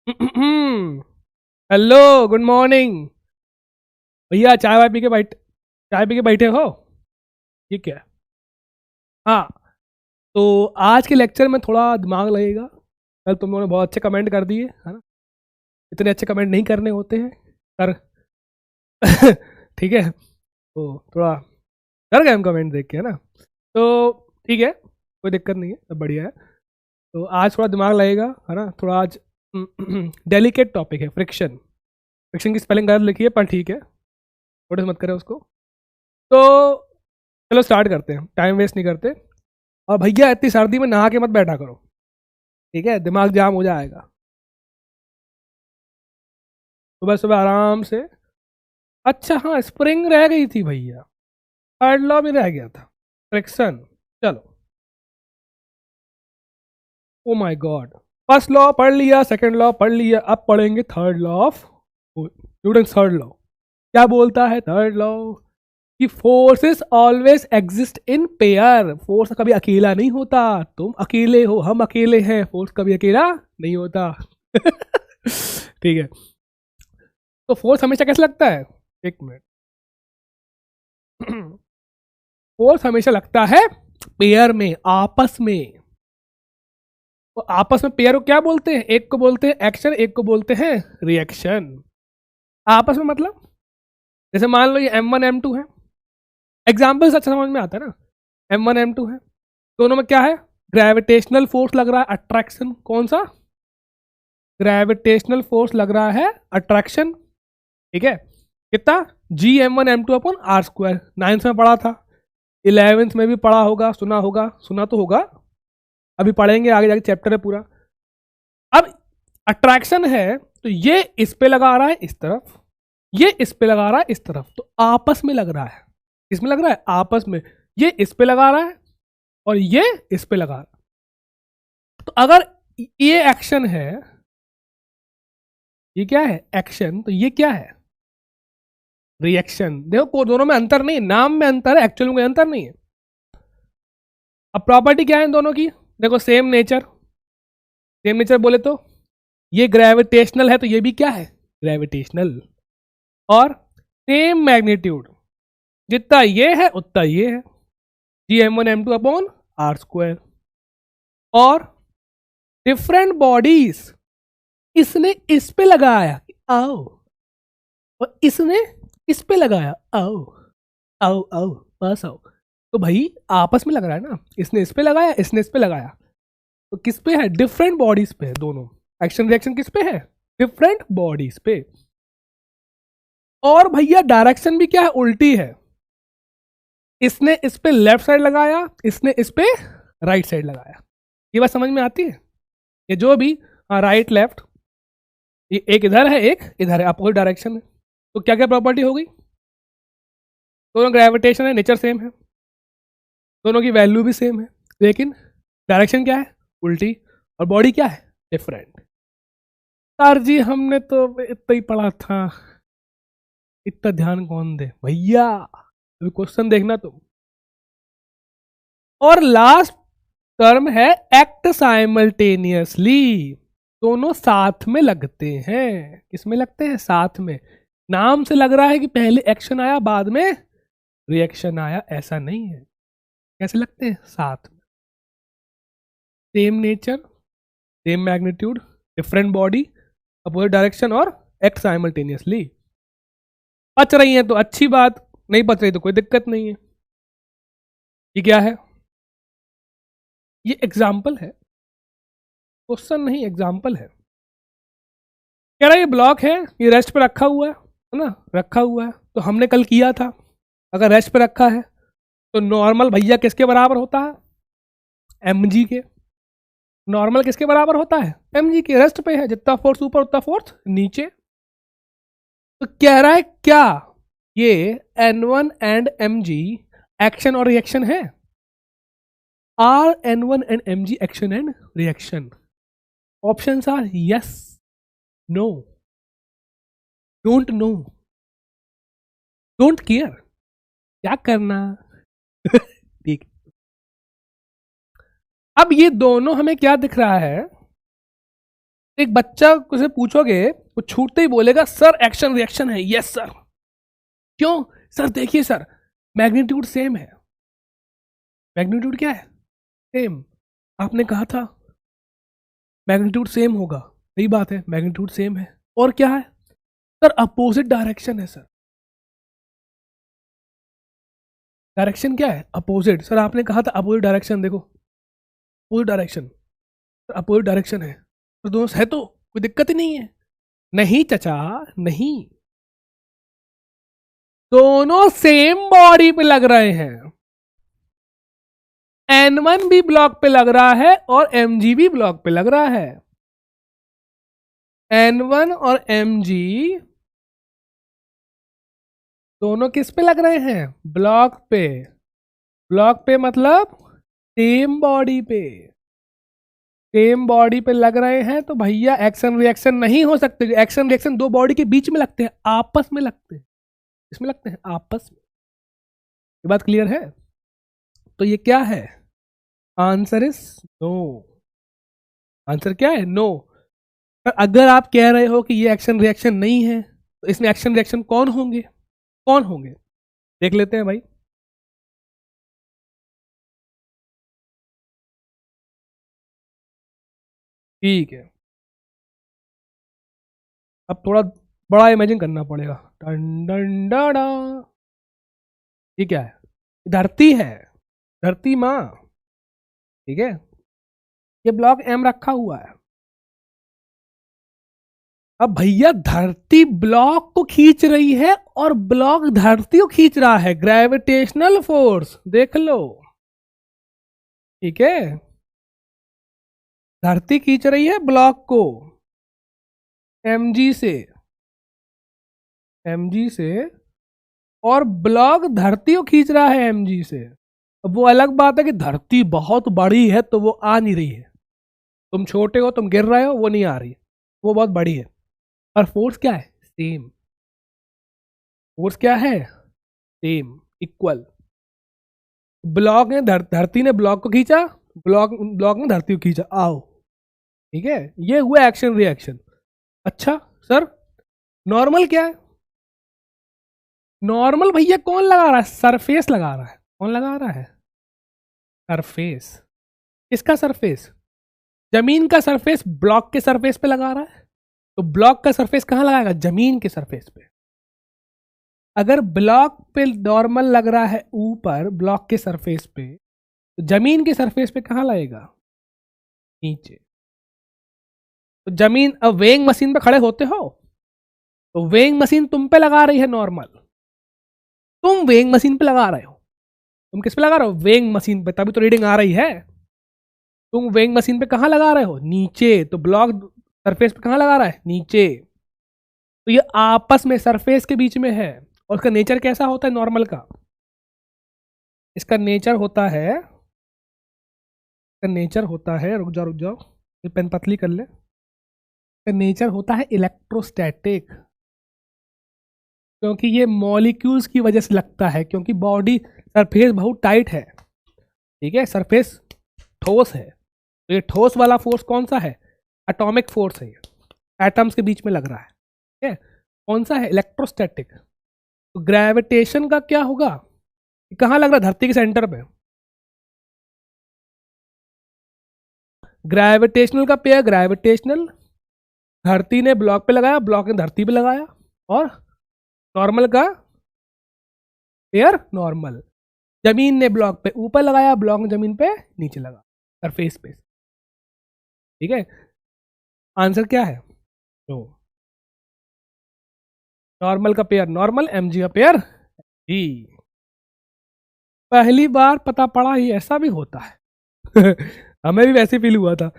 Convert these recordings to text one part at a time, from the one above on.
Hello, good morning भैया। चाय P के बैठे हो? ठीक है। हाँ, तो आज के लेक्चर में थोड़ा दिमाग लगेगा। कल तुम लोगों ने बहुत अच्छे कमेंट कर दिए, है ना? इतने अच्छे कमेंट नहीं करने होते हैं कर। ठीक है, तो थोड़ा कर गए हम कमेंट देख के, है ना? तो ठीक है, कोई दिक्कत नहीं है, सब बढ़िया है। तो आज थोड़ा दिमाग लगेगा, है ना? थोड़ा आज डेलिकेट टॉपिक है, फ्रिक्शन। फ्रिक्शन की स्पेलिंग गलत लिखी है, पर ठीक है, नोटिस मत करें उसको। तो चलो स्टार्ट करते हैं, टाइम वेस्ट नहीं करते। और भैया इतनी सर्दी में नहा के मत बैठा करो, ठीक है? दिमाग जाम हो जाएगा। सुबह सुबह आराम से। अच्छा हाँ, स्प्रिंग रह गई थी भैया, थर्ड लॉ भी रह गया था, फ्रिक्शन। चलो, oh my God. First law पढ़ लिया, सेकंड लॉ पढ़ लिया, अब पढ़ेंगे third law of Newton. Third law क्या बोलता है? थर्ड लॉ कि forces always exist in pair. Force कभी अकेला नहीं होता। तुम अकेले हो, हम अकेले हैं, फोर्स कभी अकेला नहीं होता। ठीक है, तो फोर्स हमेशा कैसे लगता है? एक मिनट। फोर्स हमेशा लगता है पेयर में, आपस में। तो आपस में पेयर को क्या बोलते हैं? एक को बोलते हैं एक्शन, एक को बोलते हैं रिएक्शन। आपस में मतलब जैसे मान लो ये M1 M2 है। एग्जाम्पल से अच्छा समझ में आता है ना? M1 M2 है, दोनों में क्या है? ग्रेविटेशनल फोर्स लग रहा है, अट्रैक्शन। कौन सा? ग्रेविटेशनल फोर्स लग रहा है, अट्रैक्शन। ठीक है, कितना? G M1 M2 upon r square. 9th में पढ़ा था, 11th में भी पढ़ा होगा, सुना होगा, सुना तो होगा। अभी पढ़ेंगे आगे जाके, चैप्टर है पूरा। अब अट्रैक्शन है तो ये इस पे लगा रहा है इस तरफ, ये इस पे लगा रहा है इस तरफ, तो आपस में लग रहा है। इसमें लग रहा है आपस में, ये इस पे लगा रहा है और ये इस पे लगा रहा है। तो अगर ये एक्शन है, ये क्या है? एक्शन। तो ये क्या है? रिएक्शन। देखो दोनों में अंतर नहीं है, नाम में अंतर है, एक्चुअल में कोई अंतर नहीं है। अब प्रॉपर्टी क्या है इन दोनों की? देखो, सेम नेचर। सेम नेचर बोले तो ये ग्रेविटेशनल है, तो ये भी क्या है? ग्रेविटेशनल। और सेम मैग्नीट्यूड, जितना ये है उतना ये है, G M1 M2 upon r square. और डिफरेंट बॉडीज, इसने इस पे लगाया, आओ, और इसने इस पे लगाया, आओ आओ आओ, बस आओ। तो भाई आपस में लग रहा है ना, इसने इस पे लगाया, इसने इस पे लगाया, तो किस पे है? डिफरेंट बॉडीज पे है दोनों। एक्शन रिएक्शन किस पे है? डिफरेंट बॉडीज पे। और भैया डायरेक्शन भी क्या है? उल्टी है। इसने इस पे लेफ्ट साइड लगाया, इसने इस पे राइट साइड लगाया। ये बात समझ में आती है? ये जो भी राइट लेफ्ट, ये एक इधर है एक इधर है, अपोजिट डायरेक्शन है। तो क्या क्या प्रॉपर्टी हो गई? दोनों ग्रेविटेशन है, नेचर सेम है, दोनों की वैल्यू भी सेम है, लेकिन डायरेक्शन क्या है? उल्टी। और बॉडी क्या है? डिफरेंट। सर जी हमने तो इतना ही पढ़ा था, इतना ध्यान कौन दे भैया? अभी क्वेश्चन देखना तुम। और लास्ट टर्म है एक्ट साइमल्टेनियसली। दोनों साथ में लगते हैं। किसमें लगते हैं? साथ में। नाम से लग रहा है कि पहले एक्शन आया बाद में रिएक्शन आया, ऐसा नहीं है। कैसे लगते हैं? साथ में। Same nature, same magnitude, different body, opposite direction, और एक्ट साइमल्टेनियसली। पच रही है तो अच्छी बात, नहीं पच रही तो कोई दिक्कत नहीं है। ये क्या है? ये एग्जाम्पल है, क्वेश्चन नहीं, एग्जाम्पल है। कह रहा है ये ब्लॉक है, ये रेस्ट पे रखा हुआ है ना? रखा हुआ है तो हमने कल किया था, अगर रेस्ट पे रखा है तो नॉर्मल भैया किसके बराबर होता है? mg के। नॉर्मल किसके बराबर होता है? mg के। रेस्ट पे है, जितना फोर्स ऊपर उतना फोर्स नीचे। तो कह रहा है क्या ये n1 एंड mg एक्शन और रिएक्शन है? Are n1 and mg action and reaction? Options are yes, no, don't know, don't care. क्या करना? ठीक। अब ये दोनों हमें क्या दिख रहा है? एक बच्चा से पूछोगे वो छूटते ही बोलेगा सर एक्शन रिएक्शन है। Yes sir. क्यों सर? देखिए सर, मैग्नीट्यूड सेम है। मैग्नीट्यूड क्या है? सेम। आपने कहा था मैग्नीट्यूड सेम होगा, सही बात है, मैग्नीट्यूड सेम है। और क्या है सर? अपोजिट डायरेक्शन है सर। डायरेक्शन क्या है? अपोजिट। सर आपने कहा था अपोजिट डायरेक्शन, देखो opposite direction, sir opposite direction है तो दोनों है तो कोई दिक्कत ही नहीं है। नहीं चचा नहीं, दोनों सेम बॉडी पे लग रहे हैं। N1 भी ब्लॉक पे लग रहा है और mg भी ब्लॉक पे लग रहा है। N1 और mg दोनों किस पे लग रहे हैं? ब्लॉक पे। ब्लॉक पे मतलब सेम बॉडी पे। सेम बॉडी पे लग रहे हैं तो भैया एक्शन रिएक्शन नहीं हो सकते। एक्शन रिएक्शन दो बॉडी के बीच में लगते हैं, आपस में लगते हैं। इसमें लगते हैं आपस में। ये बात क्लियर है? तो ये क्या है? Answer is no. आंसर क्या है? नो। पर अगर आप कह रहे हो कि ये एक्शन रिएक्शन नहीं है तो इसमें एक्शन रिएक्शन कौन होंगे? कौन होंगे देख लेते हैं भाई। ठीक है, अब थोड़ा बड़ा इमेजिन करना पड़ेगा। डन डन डा। ये क्या है? धरती है, धरती माँ। ठीक है, ये ब्लॉक एम रखा हुआ है। अब भैया धरती ब्लॉक को खींच रही है और ब्लॉक धरती को खींच रहा है। ग्रेविटेशनल फोर्स देख लो। ठीक है, धरती खींच रही है ब्लॉक को mg से, mg से, और ब्लॉक धरती को खींच रहा है mg से। अब वो अलग बात है कि धरती बहुत बड़ी है तो वो आ नहीं रही है। तुम छोटे हो, तुम गिर रहे हो, वो नहीं आ रही है, वो बहुत बड़ी है। और फोर्स क्या है? सेम। फोर्स क्या है? Same, equal. ब्लॉक ने धरती ने ब्लॉक को खींचा, ब्लॉक ने धरती को खींचा। आओ, ठीक है, ये हुआ एक्शन रिएक्शन। अच्छा सर, नॉर्मल क्या है? नॉर्मल भैया कौन लगा रहा है? सरफेस लगा रहा है। कौन लगा रहा है? सरफेस। किसका सरफेस? जमीन का सरफेस ब्लॉक के सरफेस पे लगा रहा है। तो ब्लॉक का सरफेस कहां लगाएगा? जमीन के सरफेस पे। अगर ब्लॉक पे नॉर्मल लग रहा है ऊपर ब्लॉक के सरफेस पे, तो जमीन के सरफेस पे कहां लगेगा? नीचे। तो जमीन, अब वेइंग मशीन पे खड़े होते हो तो वेइंग मशीन तुम पे लगा रही है नॉर्मल, तुम वेइंग मशीन पे लगा रहे हो। तुम किस पे लगा रहे हो? वेइंग मशीन पे, तभी तो रीडिंग आ रही है। तुम वेइंग मशीन पे कहां लगा रहे हो? नीचे। तो ब्लॉक सरफेस पे कहां लगा रहा है? नीचे। तो ये आपस में सरफेस के बीच में है। और उसका नेचर कैसा होता है नॉर्मल का? इसका नेचर होता है, रुक जाओ, ये पेन पतली कर ले। इसका नेचर होता है इलेक्ट्रोस्टैटिक, क्योंकि ये मॉलिक्यूल्स की वजह से लगता है, क्योंकि बॉडी सरफेस बहुत टाइट है। ठीक है, सरफेस ठोस है, तो ये ठोस वाला फोर्स कौन सा है? एटॉमिक फोर्स है। ये एटम्स के बीच में लग रहा है। ठीक है, कौन सा है? इलेक्ट्रोस्टैटिक। तो ग्रेविटेशन का क्या होगा? कहाँ लग रहा है? धरती के सेंटर पे। ग्रेविटेशनल का पेयर ग्रेविटेशनल, धरती ने ब्लॉक पे लगाया, ब्लॉक ने धरती पे लगाया, और नॉर्मल का पेयर नॉर्मल, जमीन ने ब्लॉक पे ऊपर लगाया, ब्लॉक ने जमीन पे नीचे लगा, सरफेस पे। ठीक है, आंसर क्या है? नो। नॉर्मल का पेयर नॉर्मल, mg का पेयर ही। पहली बार पता पड़ा ही ऐसा भी होता है। हमें भी वैसे फील हुआ था।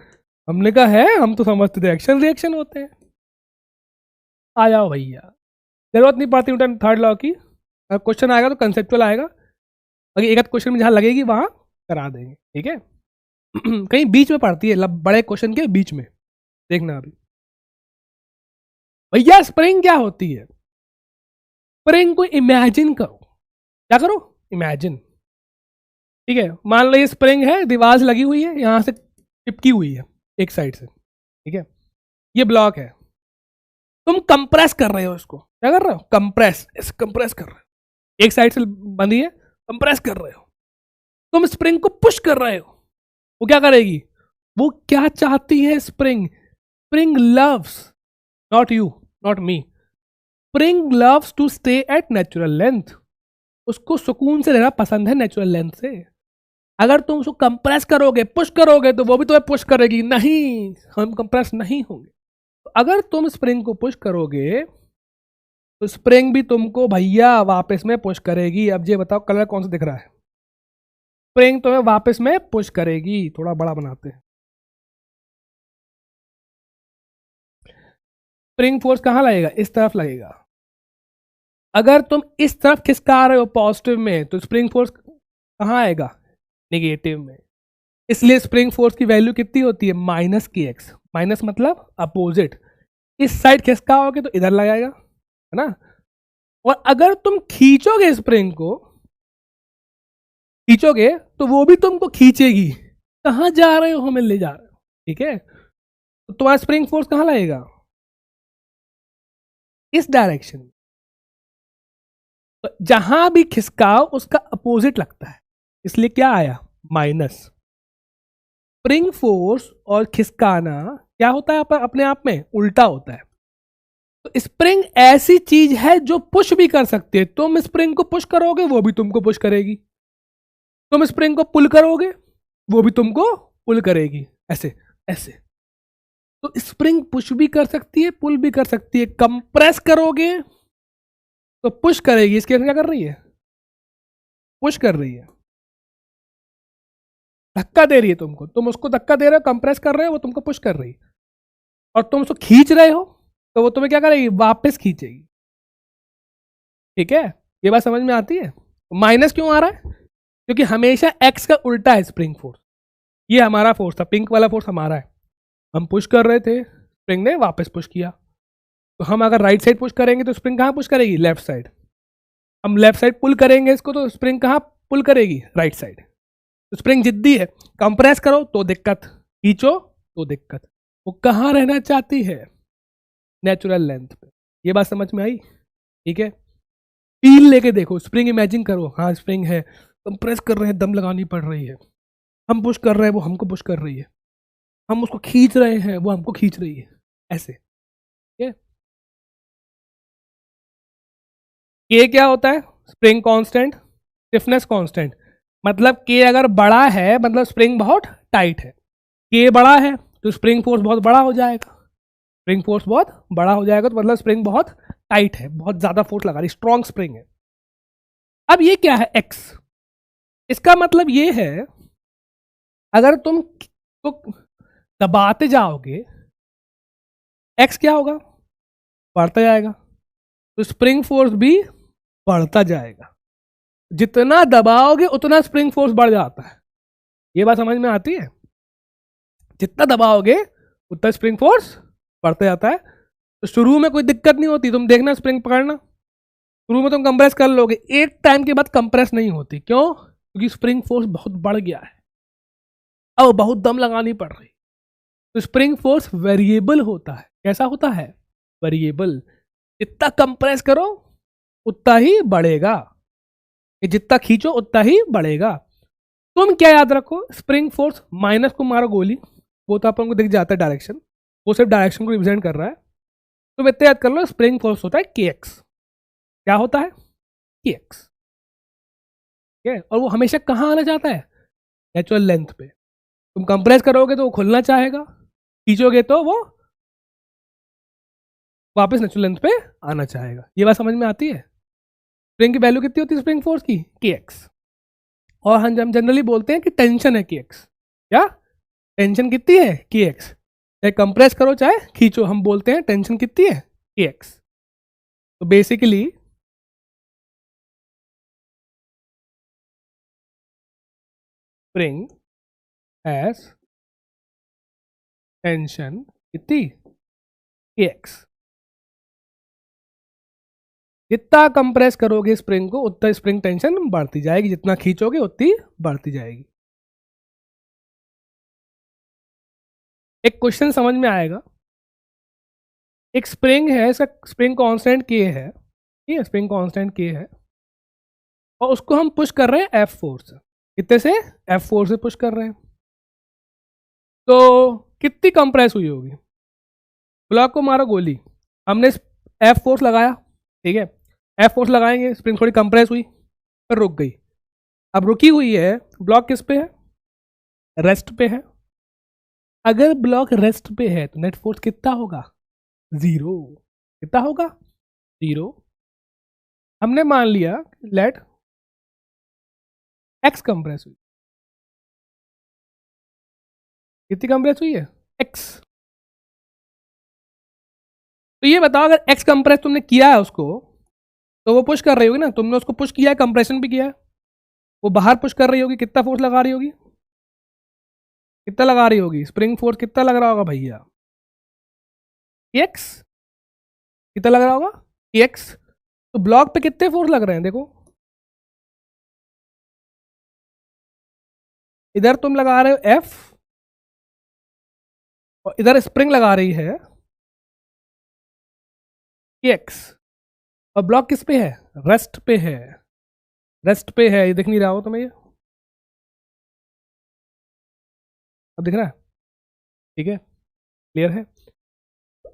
हमने कहा है, हम तो समझते थे एक्शन रिएक्शन होते हैं। आ जाओ भैया, जरूरत नहीं पड़ती न्यूटन थर्ड लॉ की। अगर क्वेश्चन आएगा तो कंसेप्चुअल आएगा, अगर एक आध क्वेश्चन में जहाँ लगेगी वहां करा देंगे। ठीक है। कहीं बीच में पड़ती है, बड़े क्वेश्चन के बीच में, देखना अभी। भैया स्प्रिंग क्या होती है? स्प्रिंग को इमेजिन करो। क्या करो? इमेजिन। ठीक है, मान लो ये स्प्रिंग है, दीवार से लगी हुई है, यहां से चिपकी हुई है एक साइड से। ठीक है, ये ब्लॉक है, तुम कंप्रेस कर रहे हो इसको, क्या कर रहे हो, कंप्रेस, इस कंप्रेस कर रहे हो, एक साइड से बंधी है, कंप्रेस कर रहे हो, तुम स्प्रिंग को पुश कर रहे हो, वो क्या करेगी, वो क्या चाहती है spring, spring loves, not you, not me, spring loves to stay at natural length, उसको सुकून से रहना पसंद है नेचुरल लेंथ से। अगर तुम उसको कंप्रेस करोगे, पुश करोगे, तो वो भी तुम्हें पुश करेगी, नहीं हम कंप्रेस नहीं होंगे। तो अगर तुम स्प्रिंग को पुश करोगे तो स्प्रिंग भी तुमको भैया वापस में पुश करेगी। अब ये बताओ कलर कौन सा दिख रहा है, स्प्रिंग तुम्हें वापस में पुश करेगी। थोड़ा बड़ा बनाते हैं, स्प्रिंग फोर्स कहाँ लगेगा, इस तरफ लगेगा। अगर तुम इस तरफ खिसका रहे हो पॉजिटिव में, तो स्प्रिंग फोर्स कहाँ आएगा, नेगेटिव में। इसलिए स्प्रिंग फोर्स की वैल्यू कितनी होती है, माइनस की एक्स, माइनस मतलब अपोजिट, इस साइड खिसकाओगे तो इधर लगाएगा, है ना। और अगर तुम खींचोगे स्प्रिंग को, खींचोगे तो वो भी तुमको खींचेगी, कहाँ जा रहे हो, हमें ले जा रहे हो, ठीक है। तो तुम्हारा स्प्रिंग फोर्स कहाँ लगेगा, इस डायरेक्शन में। तो जहां भी खिसकाओ उसका अपोजिट लगता है, इसलिए क्या आया, माइनस। स्प्रिंग फोर्स और खिसकाना क्या होता है अपने आप में, उल्टा होता है। तो स्प्रिंग ऐसी चीज है जो पुश भी कर सकती है, तुम स्प्रिंग को पुश करोगे वो भी तुमको पुश करेगी, तुम स्प्रिंग को पुल करोगे वो भी तुमको पुल करेगी, ऐसे ऐसे। तो स्प्रिंग पुश भी कर सकती है, पुल भी कर सकती है। कंप्रेस करोगे तो पुश करेगी, इसके क्या कर रही है, पुश कर रही है, धक्का दे रही है तुमको, तुम उसको धक्का दे रहे हो, कंप्रेस कर रहे हो, वो तुमको पुश कर रही है। और तुम उसको खींच रहे हो तो वो तुम्हें क्या करेगी, वापस खींचेगी, ठीक है। ये बात समझ में आती है। माइनस क्यों आ रहा है, क्योंकि हमेशा एक्स का उल्टा है स्प्रिंग फोर्स। ये हमारा फोर्स था, पिंक वाला फोर्स हमारा है, हम पुश कर रहे थे, स्प्रिंग ने वापस पुश किया। तो हम अगर राइट साइड पुश करेंगे तो स्प्रिंग कहाँ पुश करेगी, लेफ्ट साइड। हम लेफ्ट साइड पुल करेंगे इसको तो स्प्रिंग कहाँ पुल करेगी, राइट साइड। तो स्प्रिंग जिद्दी है, कंप्रेस करो तो दिक्कत, खींचो तो दिक्कत। वो कहाँ रहना चाहती है, नेचुरल लेंथ पे। ये बात समझ में आई, ठीक है। फील लेके देखो, स्प्रिंग इमेजिन करो, हाँ स्प्रिंग है, कंप्रेस कर रहे हैं, दम लगानी पड़ रही है, हम पुश कर रहे हैं वो हमको पुश कर रही है, हम उसको खींच रहे हैं वो हमको खींच रही है, ऐसे। के क्या होता है, स्प्रिंग कांस्टेंट, स्टिफनेस कांस्टेंट। मतलब के अगर बड़ा है मतलब स्प्रिंग बहुत टाइट है, के बड़ा है तो स्प्रिंग फोर्स बहुत बड़ा हो जाएगा, स्प्रिंग फोर्स बहुत बड़ा हो जाएगा तो मतलब स्प्रिंग बहुत टाइट है, बहुत ज्यादा फोर्स लगा रही, स्ट्रॉन्ग स्प्रिंग है। अब ये क्या है, एक्स, इसका मतलब ये है अगर तुम तो दबाते जाओगे एक्स क्या होगा, बढ़ता जाएगा, तो स्प्रिंग फोर्स भी बढ़ता जाएगा। जितना दबाओगे उतना स्प्रिंग फोर्स बढ़ जाता है। ये बात समझ में आती है, जितना दबाओगे उतना स्प्रिंग फोर्स बढ़ता जाता है। तो शुरू में कोई दिक्कत नहीं होती, तुम देखना स्प्रिंग पकड़ना, शुरू में तुम कंप्रेस कर लोगे, एक टाइम के बाद कंप्रेस नहीं होती, क्यों, क्योंकि स्प्रिंग फोर्स बहुत बढ़ गया है, अब बहुत दम लगानी पड़ रही। तो स्प्रिंग फोर्स वेरिएबल होता है, कैसा होता है, वेरिएबल। जितना कंप्रेस करो उतना ही बढ़ेगा, जितना खींचो उतना ही बढ़ेगा। तुम क्या याद रखो, स्प्रिंग फोर्स माइनस को मारो गोली, वो तो अपन को दिख जाता है डायरेक्शन, वो सिर्फ डायरेक्शन को रिप्रेजेंट कर रहा है। तो इतना याद कर लो, स्प्रिंग फोर्स होता है के एक्स, क्या होता है, के एक्स, ठीक है। और वो हमेशा कहाँ आना चाहता है, नेचुरल लेंथ पे। तुम कंप्रेस करोगे तो वो खुलना चाहेगा, खींचोगे तो वो वापस नेचुरल लेंथ पे आना चाहेगा। ये बात समझ में आती है। स्प्रिंग की वैल्यू कितनी होती है स्प्रिंग फोर्स की, के एक्स। और हम जनरली बोलते हैं कि टेंशन है के एक्स, क्या टेंशन कितनी है, के एक्स। चाहे कंप्रेस करो चाहे खींचो, हम बोलते हैं टेंशन कितनी है, के एक्स। तो बेसिकली स्प्रिंग हैज टेंशन कितनी, के एक्स। जितना कंप्रेस करोगे स्प्रिंग को उतना स्प्रिंग टेंशन बढ़ती जाएगी, जितना खींचोगे उतनी बढ़ती जाएगी। एक क्वेश्चन समझ में आएगा, एक स्प्रिंग है, इसका स्प्रिंग कांस्टेंट के है, ठीक है, स्प्रिंग कांस्टेंट के है, और उसको हम पुश कर रहे हैं F4 से। कितने से? F4 से पुश कर रहे हैं। तो कितनी कंप्रेस हुई होगी? ब्लॉक को मारो गोली, हमने F फोर्स लगाया, ठीक है, F फोर्स लगाएंगे, स्प्रिंग थोड़ी कंप्रेस हुई, फिर रुक गई। अब रुकी हुई है, ब्लॉक किस पे है? रेस्ट पे है। अगर ब्लॉक रेस्ट पे है तो नेट फोर्स कितना होगा? 0। कितना होगा? 0। हमने मान लिया लेट एक्स कंप्रेस हुई। कितनी कंप्रेस हुई है? एक्स। तो ये बताओ, अगर एक्स कंप्रेस तुमने किया है उसको, तो वो पुश कर रही होगी ना, तुमने उसको पुश किया है, कंप्रेशन भी किया है, वो बाहर पुश कर रही होगी, कितना फोर्स लगा रही होगी? कितना लगा रही होगी? स्प्रिंग फोर्स कितना लग रहा होगा भैया? एक्स। कितना लग रहा होगा? एक्स। तो ब्लॉक पे कितने फोर्स लग रहे हैं देखो, इधर तुम लगा रहे हो एफ, और इधर स्प्रिंग लगा रही है एक्स, और ब्लॉक किस पे है? रेस्ट पे है। रेस्ट पे है, ये दिख नहीं रहा हो तुम्हें? ये अब दिख रहा है? ठीक है, क्लियर है।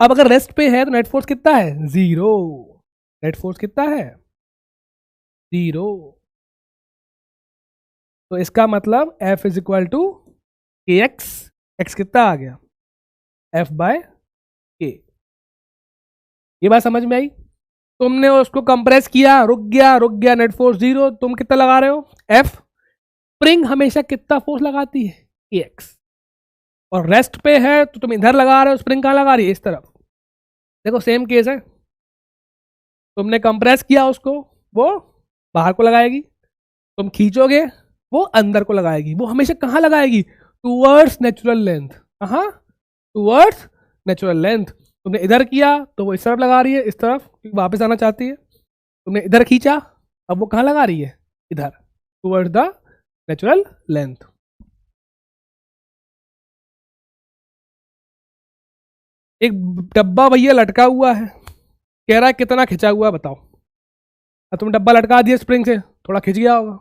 अब अगर रेस्ट पे है तो नेट फोर्स कितना है? 0। नेट फोर्स कितना है? 0। तो इसका मतलब F is equal to k x. X कितना आ गया? F बाय के। ये बात समझ में आई? तुमने उसको कंप्रेस किया, रुक गया, रुक गया, नेट फोर्स 0, तुम कितना लगा रहे हो? F। स्प्रिंग हमेशा कितना फोर्स लगाती है? एक्स। और रेस्ट पे है तो तुम इधर लगा रहे हो, स्प्रिंग कहाँ लगा रही है? इस तरफ। देखो सेम केस है, तुमने कंप्रेस किया उसको, वो बाहर को लगाएगी, तुम खींचोगे, वो अंदर को लगाएगी। वो हमेशा कहाँ लगाएगी? Towards natural length. कहाँ? Towards natural length. तुमने इधर किया तो वो इस तरफ लगा रही है, इस तरफ वापस आना चाहती है। तुमने इधर खींचा, अब वो कहाँ लगा रही है? इधर, टूवर्ड्स द नेचुरल लेंथ। एक डब्बा भैया लटका हुआ है, कह रहा है कितना खिंचा हुआ है बताओ। अब तुम डब्बा लटका दिया स्प्रिंग से, थोड़ा खिंच गया होगा।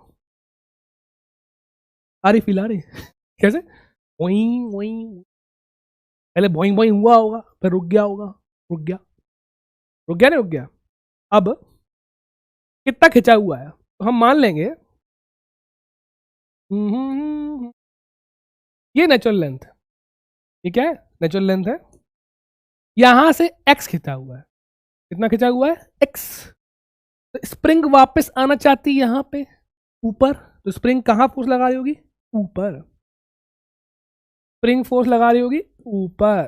आ रही फील आ रही? कैसे? बोइंग बोइंग, पहले बोइंग बोइंग हुआ होगा, फिर रुक गया होगा। रुक गया, रुक गया, नहीं रुक गया। अब कितना खिंचा हुआ है तो हम मान लेंगे ये नेचुरल लेंथ है। ये क्या है? नेचुरल लेंथ है। यहां से एक्स खिंचा हुआ है। कितना खिंचा हुआ है? एक्स। तो स्प्रिंग वापस आना चाहती है यहां पे ऊपर, तो स्प्रिंग कहां फोर्स लगा रही होगी? ऊपर। स्प्रिंग फोर्स लगा रही होगी ऊपर।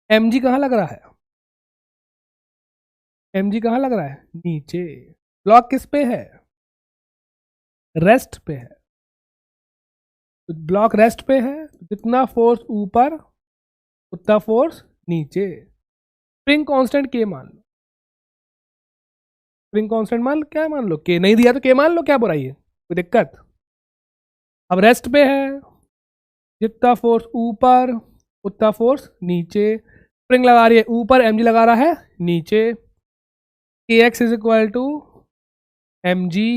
mg कहां लग रहा है? mg कहां लग रहा है? नीचे। ब्लॉक किस पे है? रेस्ट पे है। तो ब्लॉक रेस्ट पे है, जितना फोर्स ऊपर उतना फोर्स नीचे। स्प्रिंग कांस्टेंट के मान लो, स्प्रिंग कांस्टेंट मान लो, क्या मान लो? के नहीं दिया तो के मान लो, क्या बुराई है? कोई दिक्कत? अब रेस्ट पे है, जितना फोर्स ऊपर उतना फोर्स नीचे। स्प्रिंग लगा रही है ऊपर, mg लगा रहा है नीचे। K x is equal to m g.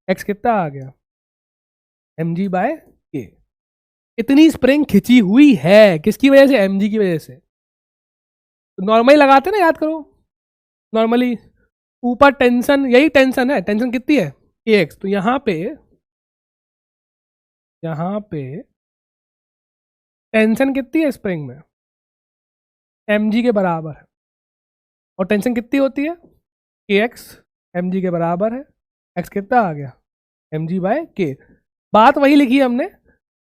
X कितना आ गया? mg बाय के। इतनी स्प्रिंग खिंची हुई है किसकी वजह से? mg की वजह से। तो नॉर्मली लगाते ना, याद करो, नॉर्मली ऊपर टेंशन, यही टेंशन है। टेंशन कितनी है? के एक्स। तो यहां पे टेंशन कितनी है स्प्रिंग में? mg के बराबर है। और टेंशन कितनी होती है? के एक्स mg के बराबर है। एक्स कितना आ गया? mg बाय के। बात वही लिखी है हमने,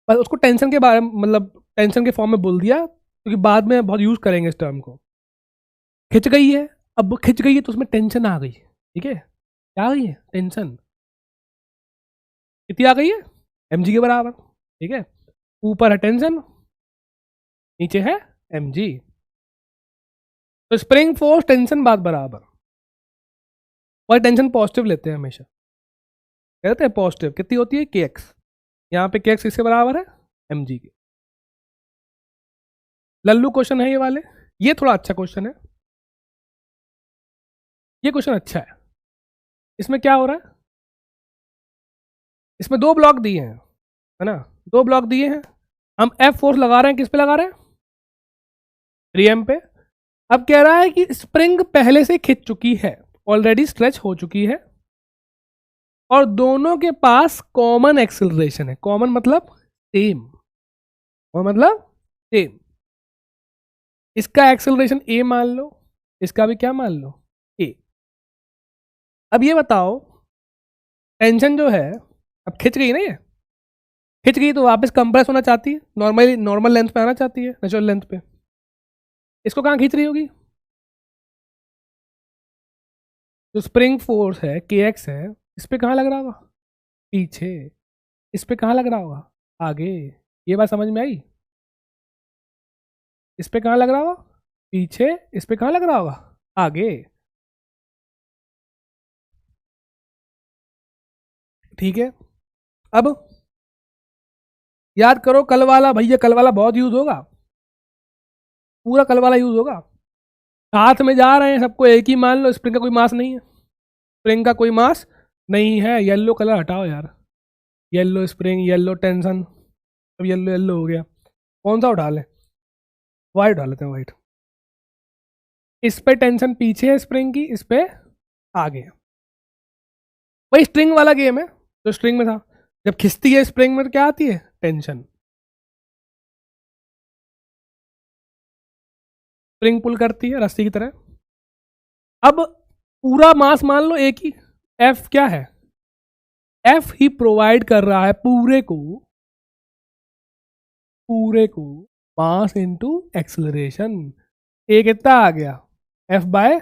बस उसको टेंशन के बारे में, मतलब टेंशन के फॉर्म में बोल दिया, क्योंकि बाद में बहुत यूज करेंगे इस टर्म को। खिंच गई है, अब खिंच गई है तो उसमें टेंशन आ गई, ठीक है? क्या आ गई है? टेंशन। कितनी आ गई है? mg के बराबर, ठीक है? ऊपर है टेंशन, नीचे है mg। तो स्प्रिंग फोर्स टेंशन बात बराबर। और टेंशन पॉजिटिव लेते हैं हमेशा, कहते हैं पॉजिटिव। कितनी होती है? के एक्स। यहाँ पे के एक्स किसके बराबर है? mg के। लल्लू क्वेश्चन है ये वाले, ये थोड़ा अच्छा क्वेश्चन है। ये क्वेश्चन अच्छा है। इसमें क्या हो रहा है, इसमें दो ब्लॉक दिए हैं, है ना, दो ब्लॉक दिए हैं, हम एफ फोर्स लगा रहे हैं, किस पे लगा रहे हैं, रिएम पे। अब कह रहा है कि स्प्रिंग पहले से खिंच चुकी है, ऑलरेडी स्ट्रेच हो चुकी है, और दोनों के पास कॉमन एक्सेलरेशन है। कॉमन मतलब सेम, और मतलब सेम। इसका एक्सेलरेशन ए मान लो, इसका भी क्या मान लो, ए। अब ये बताओ, टेंशन जो है अब खिंच गई ना, ये खिंच गई तो वापस कंप्रेस होना चाहती है, नॉर्मली नॉर्मल लेंथ पे आना चाहती है, नेचुरल लेंथ पे। इसको कहाँ खींच रही होगी, जो स्प्रिंग फोर्स है के एक्स है, इस पे कहाँ लग रहा होगा, पीछे। इस पे कहाँ लग रहा होगा, आगे। ये बात समझ में आई, इस पे कहाँ लग रहा होगा, पीछे। इस पे कहाँ लग रहा होगा, आगे। ठीक है। अब याद करो कल वाला, भैया कल वाला बहुत यूज होगा, पूरा कल वाला यूज होगा। साथ में जा रहे हैं सबको एक ही मान लो, स्प्रिंग का कोई मास नहीं है, स्प्रिंग का कोई मास नहीं है। येलो कलर हटाओ यार, येलो स्प्रिंग, येलो टेंशन, अब येलो येलो हो गया। कौन सा उठा लें, वाइट उठा लेते हैं, वाइट। इस पे टेंशन पीछे है स्प्रिंग की, इस पे आगे है। वही स्ट्रिंग वाला गेम है जो स्ट्रिंग में था, जब खिंचती है स्प्रिंग में तो क्या आती है, टेंशन। स्प्रिंग पुल करती है रस्सी की तरह। अब पूरा मास मान लो एक ही, एफ क्या है, एफ ही प्रोवाइड कर रहा है पूरे को मास इनटू एक्सेलरेशन। ए कितना आ गया, एफ बाय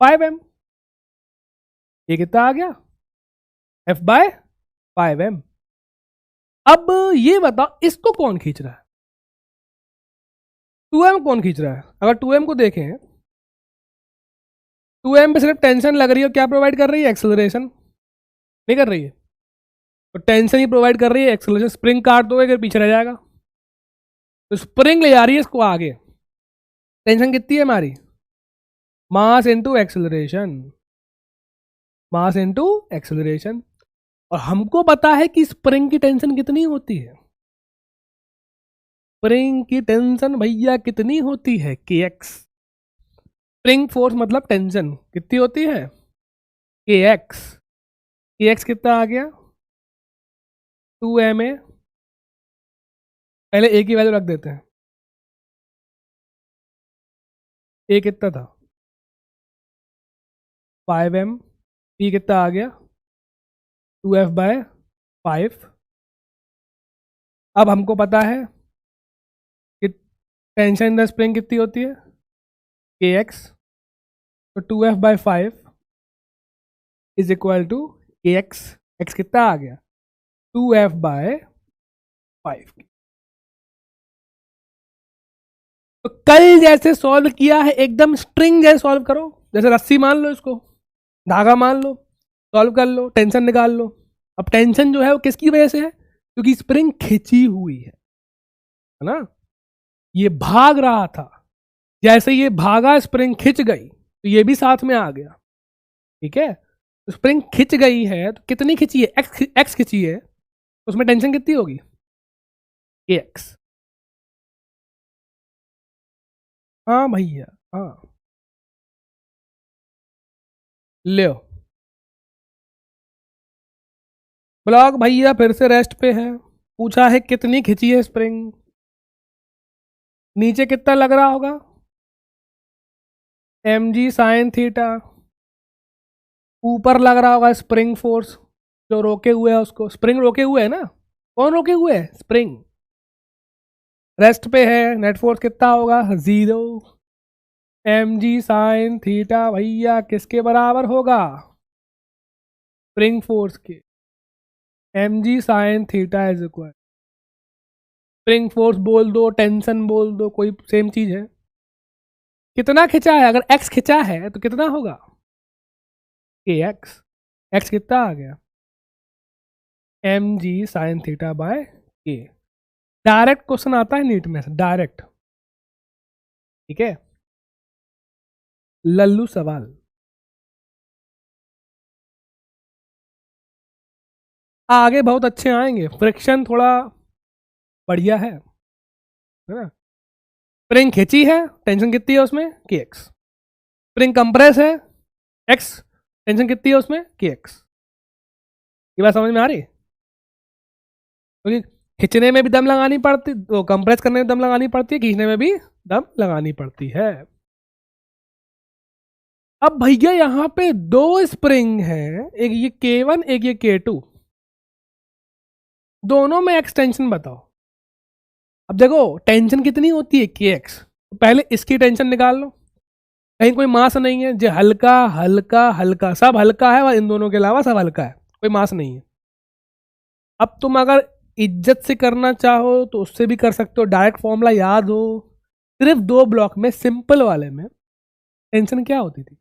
5m। ये कितना आ गया, एफ बाय 5m। अब ये बताओ इसको कौन खींच रहा है, 2m कौन खींच रहा है। अगर 2m को देखें, 2m पे सिर्फ टेंशन लग रही है, क्या प्रोवाइड कर रही है, एक्सेलरेशन नहीं कर रही है, तो टेंशन ही प्रोवाइड कर रही है, एक्सेलरेशन। स्प्रिंग काट दोगे फिर पीछे रह जाएगा, तो स्प्रिंग ले जा रही है इसको आगे। टेंशन कितनी है हमारी, मास इनटू एक्सेलरेशन, मास इनटू एक्सेलरेशन। और हमको पता है कि स्प्रिंग की टेंशन कितनी होती है, स्प्रिंग की टेंशन भैया कितनी होती है, के एक्स। स्प्रिंग फोर्स मतलब टेंशन कितनी होती है, के एक्स। के एक्स कितना आ गया, 2m। पहले ए की वैल्यू रख देते हैं, ए कितना था 5m, पी कितना आ गया 2f बाय 5। अब हमको पता है कि टेंशन इन द स्प्रिंग कितनी होती है, के एक्स। तो 2f by 5 is equal to k x. X कितना आ गया 2f बाय 5। तो कल जैसे सॉल्व किया है एकदम स्ट्रिंग जैसे सॉल्व करो, जैसे रस्सी मान लो, इसको धागा मान लो, सॉल्व कर लो, टेंशन निकाल लो। अब टेंशन जो है वो किसकी वजह से है, क्योंकि स्प्रिंग खिंची हुई है ना, ये भाग रहा था, जैसे ये भागा स्प्रिंग खिंच गई तो ये भी साथ में आ गया। ठीक है, तो स्प्रिंग खिंच गई है तो कितनी खिंची है, एक्स खिंची है, तो उसमें टेंशन कितनी होगी, एक्स। हाँ भैया, हाँ ले। ब्लॉक भैया फिर से रेस्ट पे है, पूछा है कितनी खिंची है स्प्रिंग। नीचे कितना लग रहा होगा, mg साइन थीटा। ऊपर लग रहा होगा स्प्रिंग फोर्स, जो रोके हुए है उसको, स्प्रिंग रोके हुए है ना, कौन रोके हुए है, स्प्रिंग। रेस्ट पे है, नेट फोर्स कितना होगा 0। mg साइन थीटा भैया किसके बराबर होगा, स्प्रिंग फोर्स के। mg sine theta is equal, spring force बोल दो, टेंशन बोल दो, कोई सेम चीज है। कितना खिंचा है, अगर x खिंचा है तो कितना होगा, के एक्स। एक्स कितना आ गया mg साइन थीटा बाय के। डायरेक्ट क्वेश्चन आता है नीट में, डायरेक्ट। ठीक है, लल्लू सवाल। आगे बहुत अच्छे आएंगे, फ्रिक्शन थोड़ा बढ़िया है ना। स्प्रिंग खिंची है, टेंशन कितनी है उसमें, के एक्स। स्प्रिंग कंप्रेस है, एक्स, टेंशन कितनी है उसमें, के एक्स। ये बात समझ में आ रही है? क्योंकि खींचने में भी दम लगानी पड़ती, तो कंप्रेस करने में दम लगानी पड़ती है, खींचने में भी दम लगानी पड़ती है। अब भैया यहाँ पे दो स्प्रिंग है, एक ये K1 एक ये K2, दोनों में एक्सटेंशन बताओ। अब देखो टेंशन कितनी होती है, के एक्स। पहले इसकी टेंशन निकाल लो, कहीं कोई मास नहीं है, जो हल्का हल्का हल्का सब हल्का है, इन दोनों के अलावा सब हल्का है, कोई मास नहीं है। अब तुम अगर इज्जत से करना चाहो तो उससे भी कर सकते हो, डायरेक्ट फॉर्मूला याद हो। सिर्फ दो ब्लॉक में, सिंपल वाले में टेंशन क्या होती थी,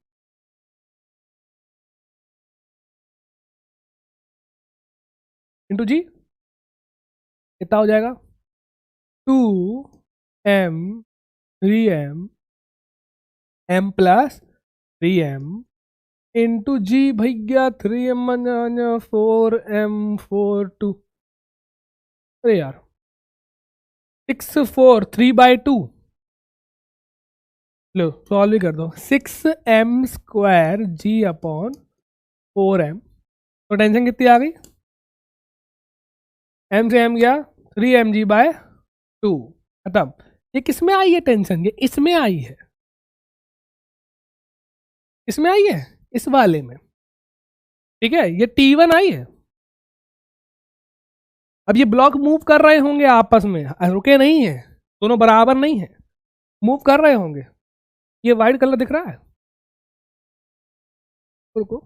इंटू जी कितना हो जाएगा, 2m 3m m plus 3m into जी भैया 3m 4m 4 2, अरे यार 6 4 3/2, लो सॉल्व भी कर दो, 6m² g/4m। तो टेंशन कितनी आ गई, m से m गया, 3mg/2 खत्म। ये किस में आई है टेंशन, ये इसमें आई है, इसमें आई है, इस वाले में, ठीक है। ये T1 आई है। अब ये ब्लॉक मूव कर रहे होंगे आपस में, रुके नहीं है, दोनों बराबर नहीं है, मूव कर रहे होंगे। ये वाइट कलर दिख रहा है, रुको,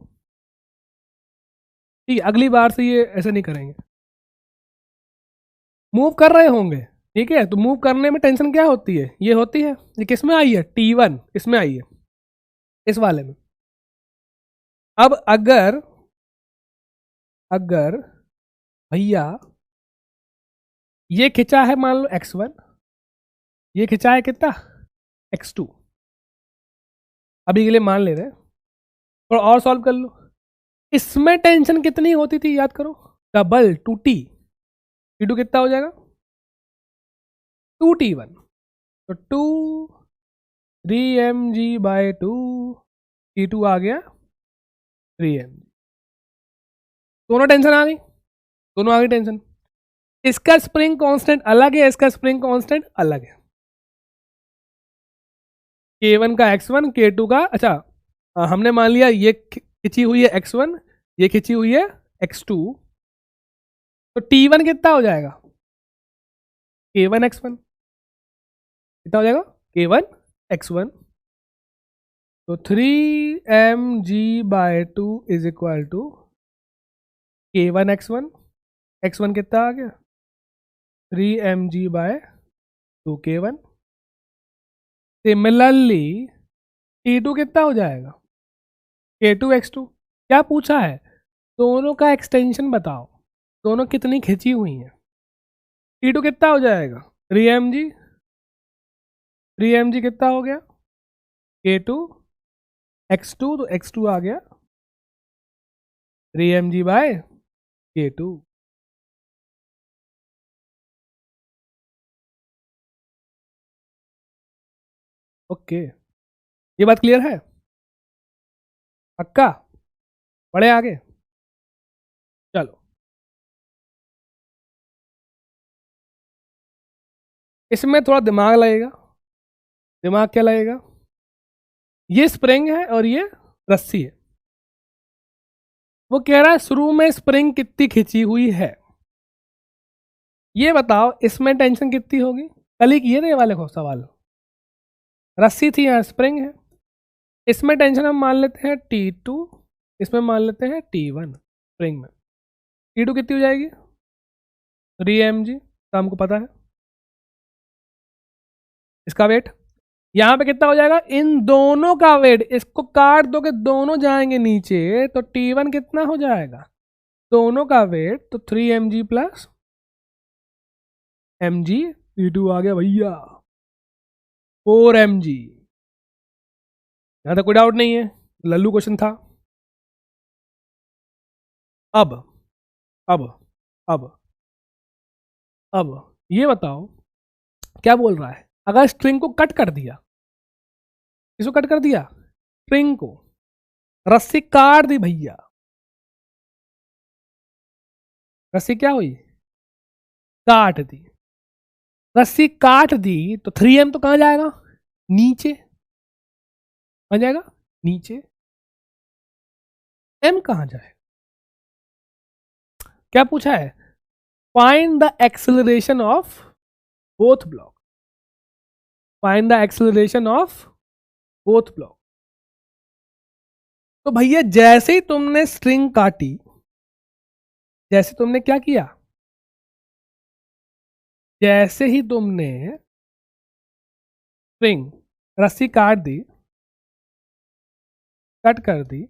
ठीक है, अगली बार से ये ऐसे नहीं करेंगे, मूव कर रहे होंगे, ठीक है। तो मूव करने में टेंशन क्या होती है, ये होती है। ये किस में आई है, T1 इसमें आई है, इस वाले में। अब अगर अगर भैया ये खिंचा है मान लो x1, ये खिंचा है कितना, x2, अभी के लिए मान ले रहे हैं, थोड़ा और सॉल्व कर लो। इसमें टेंशन कितनी होती थी याद करो, डबल 2t, T2 कितना हो जाएगा, 2t1, तो 2 3mg/2, T2 आ गया 3mg। दोनों टेंशन आ गई, दोनों आ गई टेंशन। इसका स्प्रिंग कांस्टेंट अलग है, इसका स्प्रिंग कांस्टेंट अलग है। K1 का x1, K2 का, अच्छा हमने मान लिया ये खिंची हुई है x1, ये खिंची हुई है x2, तो T1 कितना हो जाएगा, K1 x1 कितना हो जाएगा, K1 x1, तो 3mg/2 is equal to K1 x1, x1 कितना आ गया 3mg/2 K1। सिमिलरली T2 कितना हो जाएगा, K2 x2। क्या पूछा है, दोनों का एक्सटेंशन बताओ, दोनों कितनी खिंची हुई हैं। T2 कितना हो जाएगा 3mg, 3mg कितना हो गया K2 x2, तो x2 आ गया 3mg/K2। ओके, ये बात क्लियर है, पक्का, बड़े आगे, चलो इसमें थोड़ा दिमाग लगेगा। दिमाग क्या लगेगा, ये स्प्रिंग है और ये रस्सी है, वो कह रहा है शुरू में स्प्रिंग कितनी खिंची हुई है, ये बताओ इसमें टेंशन कितनी होगी। कल ही किए थे ये वाले को सवाल, रस्सी थी यहाँ स्प्रिंग है, इसमें टेंशन हम मान लेते हैं T2, इसमें मान लेते हैं T1 स्प्रिंग में। T2 कितनी हो जाएगी 3mg, तो हमको पता है इसका वेट। यहाँ पे कितना हो जाएगा, इन दोनों का वेट, इसको काट दोगे दोनों जाएंगे नीचे, तो T1 कितना हो जाएगा, दोनों का वेट तो 3mg प्लस mg, T2 आ गया भैया 4mg। यहां तक कोई डाउट नहीं है, लल्लू क्वेश्चन था। अब अब अब अब ये बताओ क्या बोल रहा है, अगर स्ट्रिंग को कट कर दिया, इसको कट कर दिया, स्ट्रिंग को रस्सी काट दी भैया, रस्सी क्या हुई, काट दी, रस्सी काट दी तो 3m तो कहां जाएगा, नीचे, कहां जाएगा, नीचे, m कहां जाए, क्या पूछा है, find the acceleration of both block, find the acceleration of both block. तो भैया जैसे ही तुमने स्ट्रिंग काटी, जैसे तुमने क्या किया, जैसे ही तुमने स्ट्रिंग रस्सी काट दी, कट कर दी,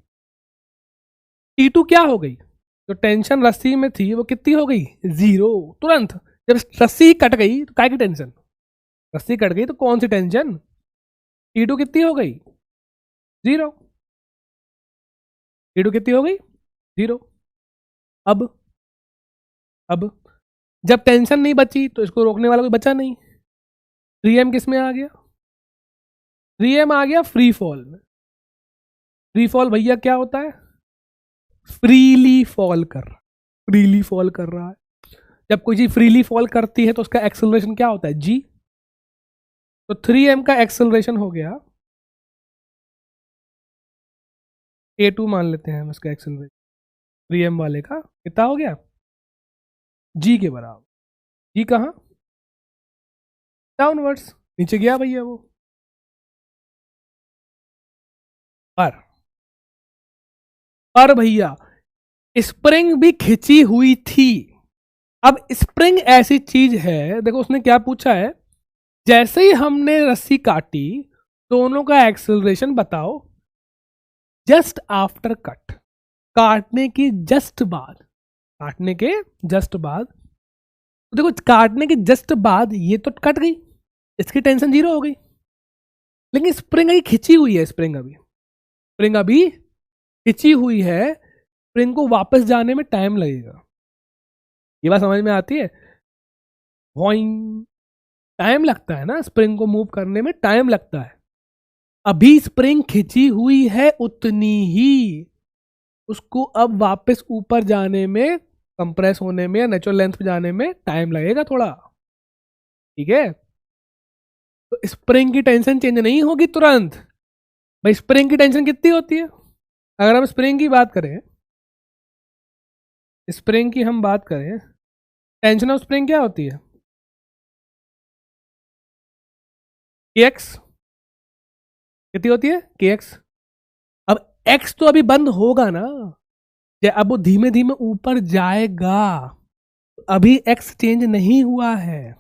T2 क्या हो गई, जो टेंशन रस्सी में थी वो कितनी हो गई, 0, तुरंत। जब रस्सी कट गई तो काय की टेंशन, रस्सी कट गई तो कौन सी टेंशन, T2 कितनी हो गई, 0, T2 कितनी हो गई, 0। अब जब टेंशन नहीं बची तो इसको रोकने वाला कोई बचा नहीं, 3m किस में आ गया, 3m आ गया फ्री फॉल में। फ्री फॉल भैया क्या होता है, फ्रीली फॉल कर रहा, फ्रीली फॉल कर रहा है। जब कोई चीज फ्रीली फॉल करती है तो उसका एक्सेलरेशन क्या होता है, g। तो 3m का एक्सेलरेशन हो गया a2 मान लेते हैं हम इसका एक्सेलरेशन, 3m वाले का कितना हो गया, g के बराबर। g कहाँ, डाउनवर्ड्स, नीचे गया भैया वो। पर भैया स्प्रिंग भी खिंची हुई थी। अब स्प्रिंग ऐसी चीज है, देखो उसने क्या पूछा है, जैसे ही हमने रस्सी काटी दोनों का एक्सेलरेशन बताओ जस्ट आफ्टर कट, काटने की जस्ट बाद, काटने के जस्ट बाद। तो देखो काटने के जस्ट बाद ये तो कट गई, इसकी टेंशन 0 हो गई, लेकिन स्प्रिंग अभी खिंची हुई है, स्प्रिंग अभी खिंची हुई है, स्प्रिंग को वापस जाने में टाइम लगेगा। ये बात समझ में आती है, टाइम लगता है ना, स्प्रिंग को मूव करने में टाइम लगता है। अभी स्प्रिंग खिंची हुई है उतनी ही, उसको अब वापस ऊपर जाने में, कंप्रेस होने में या नेचुरल लेंथ पे जाने में टाइम लगेगा थोड़ा, ठीक है। तो स्प्रिंग की टेंशन चेंज नहीं होगी तुरंत। भाई स्प्रिंग की टेंशन कितनी होती है, अगर हम स्प्रिंग की बात करें, स्प्रिंग की हम बात करें, टेंशन ऑफ स्प्रिंग क्या होती है, kx, कितनी होती है kx। अब x तो अभी बंद होगा ना, अब वो धीमे धीमे ऊपर जाएगा, अभी x चेंज नहीं हुआ है,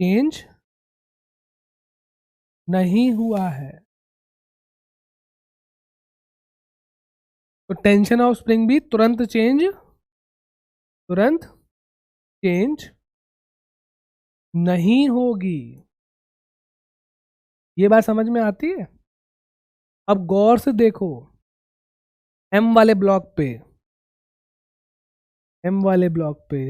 चेंज नहीं हुआ है, तो टेंशन ऑफ स्प्रिंग भी तुरंत चेंज नहीं होगी। ये बात समझ में आती है। अब गौर से देखो, एम वाले ब्लॉक पे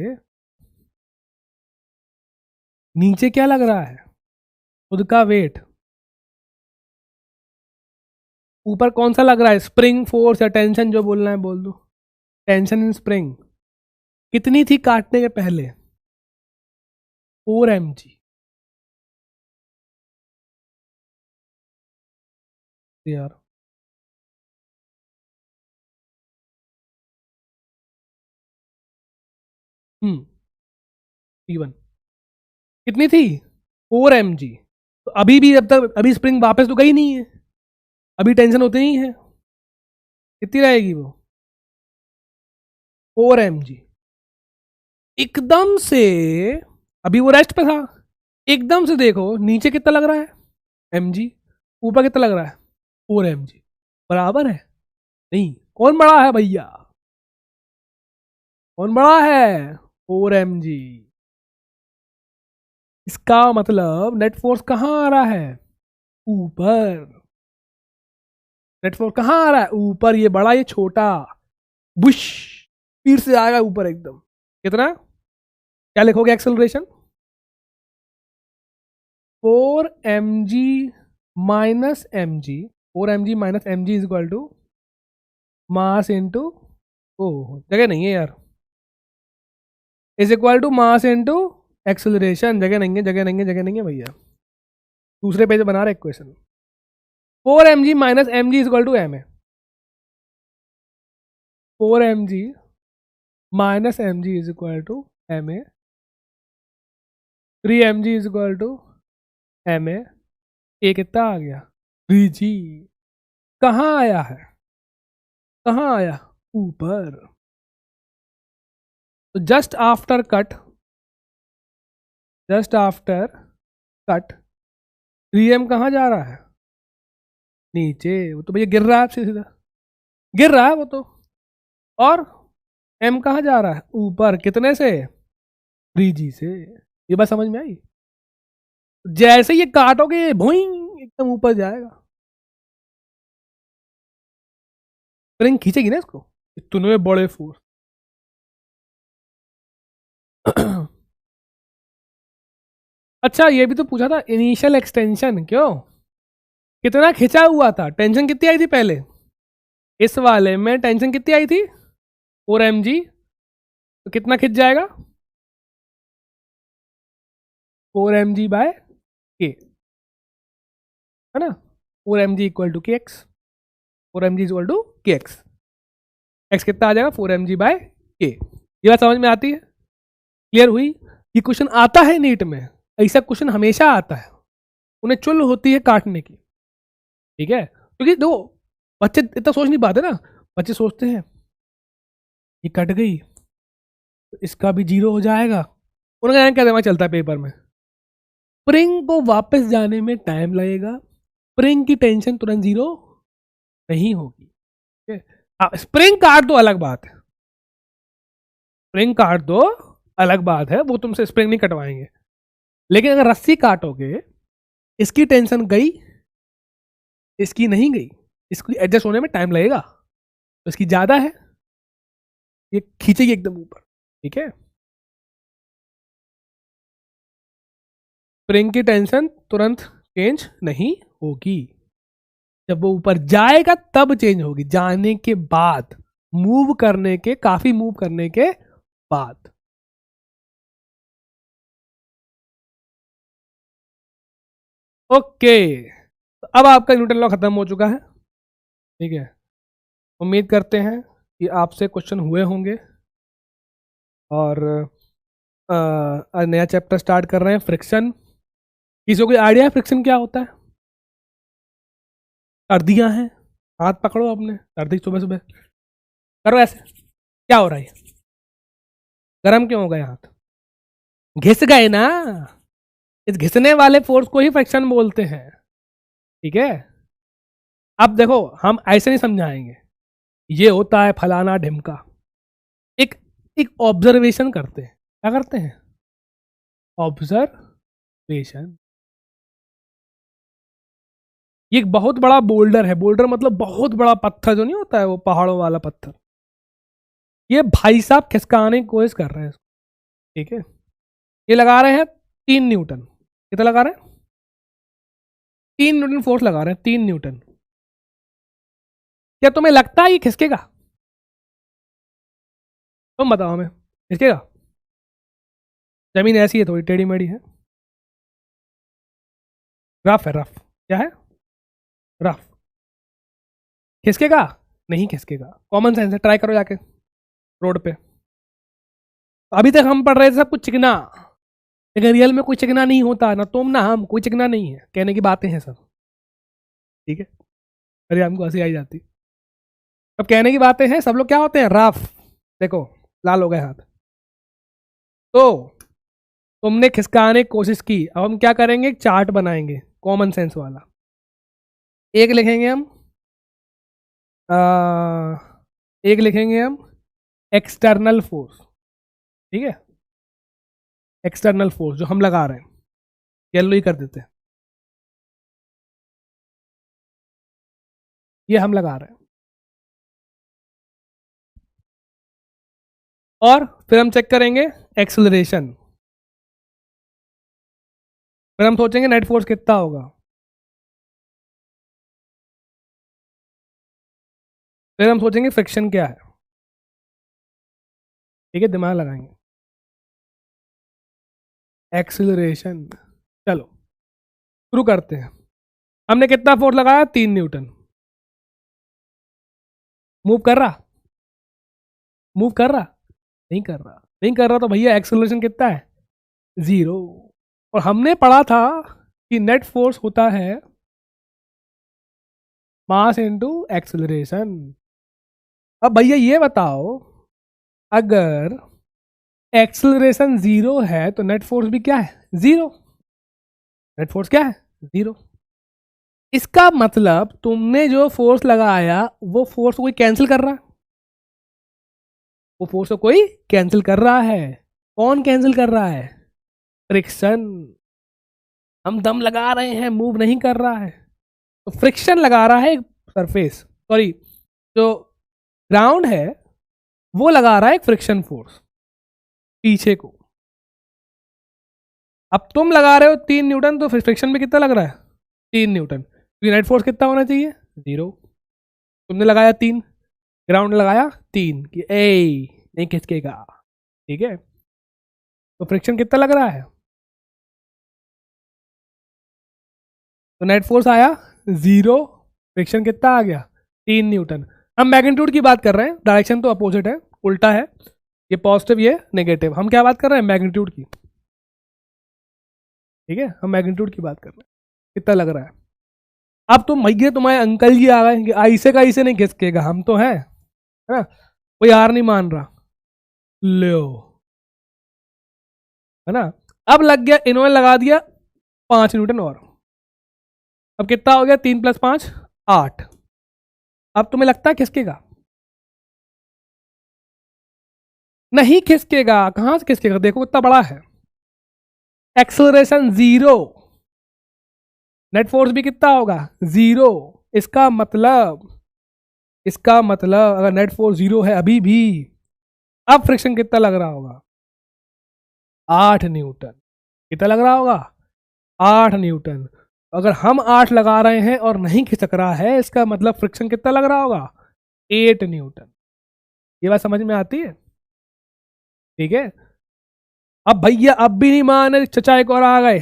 नीचे क्या लग रहा है, खुद का वेट, ऊपर कौन सा लग रहा है, स्प्रिंग फोर्स या टेंशन, जो बोलना है बोल दो। टेंशन इन स्प्रिंग कितनी थी काटने के पहले, 4 mg। यार T1 कितनी थी, 4 mg। तो अभी भी, जब तक अभी स्प्रिंग वापस तो गई नहीं है, अभी टेंशन होती नहीं है, कितनी रहेगी वो, 4 mg। एकदम से, अभी वो रेस्ट पे था, एकदम से देखो नीचे कितना लग रहा है mg, ऊपर कितना लग रहा है 4 mg, बराबर है, नहीं, कौन बड़ा है भैया, कौन बड़ा है, 4 mg। इसका मतलब नेट फोर्स कहां आ रहा है, ऊपर, नेट फोर्स कहां आ रहा है ऊपर, ये बड़ा ये छोटा, बुश, स्पीड से जाएगा ऊपर एकदम। कितना, क्या लिखोगे acceleration? 4 mg minus M G, 4 mg minus M G is equal to mass into, ओ जगह नहीं है यार, is equal to mass into acceleration. जगह नहीं है, जगह नहीं है, जगह नहीं है भैया। दूसरे पेज बना रहे equation. 4 mg minus M G is equal to m है। 4 mg minus M G is equal to m a. 3 mg is equal to m a कितना आ गया? 3g। कहाँ आया है, कहाँ आया? ऊपर। तो just after cut, just after cut 3m कहाँ जा रहा है? नीचे। वो तो भैया गिर रहा है सीधा, गिर रहा है वो तो। और m कहाँ जा रहा है? ऊपर। कितने से? 3g से। ये बात समझ में आई? जैसे ये काटोगे भोइंग एकदम ऊपर जाएगा। स्प्रिंग खींचेगी ना इसको, इतने बड़े फोर्स। अच्छा ये भी तो पूछा था, इनिशियल एक्सटेंशन क्यों, कितना खिंचा हुआ था? टेंशन कितनी आई थी पहले? इस वाले में टेंशन कितनी आई थी? 4 mg। तो कितना खिंच जाएगा? 4 mg बाय के, है ना? 4 mg equal to k x, 4 mg equal to k x. X कितना आ जाएगा? 4 mg बाय के। ये बात समझ में आती है? क्लियर हुई? ये क्वेश्चन आता है नीट में, ऐसा क्वेश्चन हमेशा आता है, उन्हें चुल होती है काटने की। ठीक है, क्योंकि दो बच्चे इतना सोच नहीं पाते ना। बच्चे सोचते हैं ये कट गई तो इसका भी जीरो हो जाएगा। उनका क्या दिमाग चलता है पेपर में, स्प्रिंग को वापस जाने में टाइम लगेगा, स्प्रिंग की टेंशन तुरंत जीरो नहीं होगी। स्प्रिंग काट दो अलग बात है, स्प्रिंग काट दो अलग बात है, वो तुमसे स्प्रिंग नहीं कटवाएंगे। लेकिन अगर रस्सी काटोगे, इसकी टेंशन गई, इसकी नहीं गई, इसको एडजस्ट होने में टाइम लगेगा, तो इसकी ज्यादा है, ये खींचेगी एकदम ऊपर। ठीक है, स्प्रिंग की टेंशन तुरंत चेंज नहीं होगी, जब वो ऊपर जाएगा तब चेंज होगी, जाने के बाद, मूव करने के, काफी मूव करने के बाद। ओके, तो अब आपका न्यूटन लॉ खत्म हो चुका है। ठीक है, उम्मीद करते हैं कि आपसे क्वेश्चन हुए होंगे। और नया चैप्टर स्टार्ट कर रहे हैं, फ्रिक्शन। किसी को कोई आइडिया है फ्रिक्शन क्या होता है? सर्दियां हैं, हाथ पकड़ो अपने, सर्दी सुबह सुबह करो ऐसे, क्या हो रहा है? गर्म क्यों हो गए हाथ? घिस गए ना, इस घिसने वाले फोर्स को ही फ्रिक्शन बोलते हैं। ठीक है, अब देखो हम ऐसे नहीं समझाएंगे ये होता है फलाना ढिमका, एक एक ऑब्जर्वेशन करते हैं। क्या करते हैं? ऑब्जर्वेशन। ये एक बहुत बड़ा बोल्डर है, बोल्डर मतलब बहुत बड़ा पत्थर जो नहीं होता है वो पहाड़ों वाला पत्थर, ये भाई साहब खिसकाने की कोशिश कर रहे हैं इसको। ठीक है, ये लगा रहे हैं 3 न्यूटन। कितना लगा रहे हैं? 3 न्यूटन फोर्स लगा रहे हैं, 3 न्यूटन। क्या तुम्हें लगता है ये खिसकेगा? तुम बताओ हमें, खिसकेगा? जमीन ऐसी है, थोड़ी टेढ़ी मेढ़ी है, रफ है, रफ। क्या है? रफ। खिसकेगा? नहीं खिसकेगा, कॉमन सेंस है, ट्राई करो जाके रोड पे। अभी तक हम पढ़ रहे थे सब कुछ चिकना, लेकिन रियल में कोई चिकना नहीं होता, ना तुम ना हम, कोई चिकना नहीं है, कहने की बातें हैं सब। ठीक है, अरे हमको हंसी आई जाती। अब कहने की बातें हैं, सब लोग क्या होते हैं? रफ। देखो लाल हो गए हाथ, तो तुमने खिसकाने की कोशिश की, अब हम क्या करेंगे? एक चार्ट बनाएंगे कॉमन सेंस वाला। एक लिखेंगे हम आ, एक लिखेंगे हम एक्सटर्नल फोर्स। ठीक है, एक्सटर्नल फोर्स जो हम लगा रहे हैं, येलो ही कर देते हैं, ये हम लगा रहे हैं। और फिर हम चेक करेंगे एक्सेलरेशन, फिर हम सोचेंगे नेट फोर्स कितना होगा, फिर हम सोचेंगे फ्रिक्शन क्या है। ठीक है, दिमाग लगाएंगे। एक्सेलरेशन, चलो शुरू करते हैं। हमने कितना फोर्स लगाया? 3 न्यूटन। मूव कर रहा? मूव कर रहा? नहीं कर रहा। नहीं कर रहा तो भैया एक्सेलरेशन कितना है? 0। और हमने पढ़ा था कि नेट फोर्स होता है मास इनटू एक्सेलरेशन। अब भैया ये बताओ, अगर एक्सेलरेशन 0 है तो नेट फोर्स भी क्या है? 0। नेट फोर्स क्या है? 0। इसका मतलब तुमने जो फोर्स लगाया वो फोर्स कोई कैंसिल कर रहा है, वो फोर्स को कोई कैंसिल कर रहा है। कौन कैंसिल कर रहा है? फ्रिक्शन। हम दम लगा रहे हैं, मूव नहीं कर रहा है, तो फ्रिक्शन लगा रहा है सरफेस, सॉरी जो ग्राउंड है वो लगा रहा है एक फ्रिक्शन फोर्स पीछे को। अब तुम लगा रहे हो 3 न्यूटन, तो फ्रिक्शन में कितना लग रहा है? 3 न्यूटन। तो नेट फोर्स कितना होना चाहिए? 0। तुमने लगाया 3, ग्राउंड लगाया 3 कि ए नहीं खिसकेगा। ठीक है, तो फ्रिक्शन कितना लग रहा है? तो नेट फोर्स आया 0, फ्रिक्शन कितना आ गया? 3 न्यूटन। हम मैग्नीट्यूड की बात कर रहे हैं, डायरेक्शन तो अपोजिट है, उल्टा है, ये पॉजिटिव ये नेगेटिव। हम क्या बात कर रहे हैं? मैग्नीट्यूड की। ठीक है, हम मैग्नीट्यूड की बात कर रहे हैं, कितना लग रहा है। अब तुम भैया तुम्हारे अंकल जी आ गए कि ऐसे का ऐसे नहीं खिसकेगा, हम तो हैं, है ना, कोई हार नहीं मान रहा, लो, है ना। अब लग गया, इन्होंने लगा दिया 5 न्यूटन और, अब कितना हो गया? 3 + 5 8। अब तुम्हें लगता है खिसकेगा? नहीं खिसकेगा। कहां से खिसकेगा? देखो कितना बड़ा है, एक्सेलरेशन 0, नेट फोर्स भी कितना होगा? 0। इसका मतलब अगर नेट फोर्स 0 है अभी भी, अब फ्रिक्शन कितना लग रहा होगा? 8 न्यूटन। कितना लग रहा होगा? 8 न्यूटन। अगर हम 8 लगा रहे हैं और नहीं खिसक रहा है, इसका मतलब फ्रिक्शन कितना लग रहा होगा? 8 न्यूटन। ये बात समझ में आती है? ठीक है। अब भैया अब भी नहीं मान, चचा एक और आ गए,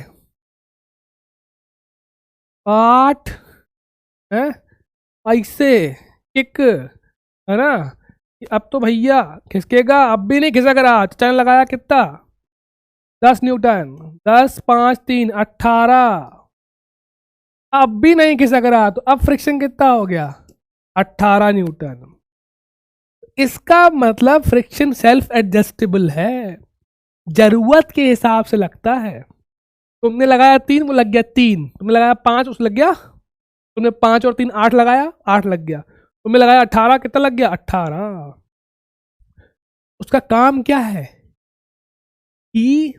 8 है ऐसे किक, है ना। अब तो भैया खिसकेगा, अब भी नहीं खिसक रहा। चचा ने लगाया कितना? 10 न्यूटन। 10 5 3 18। अब भी नहीं खिसक रहा, तो अब फ्रिक्शन कितना हो गया? 18 न्यूटन। इसका मतलब फ्रिक्शन सेल्फ एडजस्टेबल है, जरूरत के हिसाब से लगता है। तुमने लगाया 3, वो लग गया 3। तुमने लगाया 5, उस लग गया। तुमने 5 और 3 8 लगाया, 8 लग गया। तुमने लगाया 18, कितना लग गया? 18। उसका काम क्या है? कि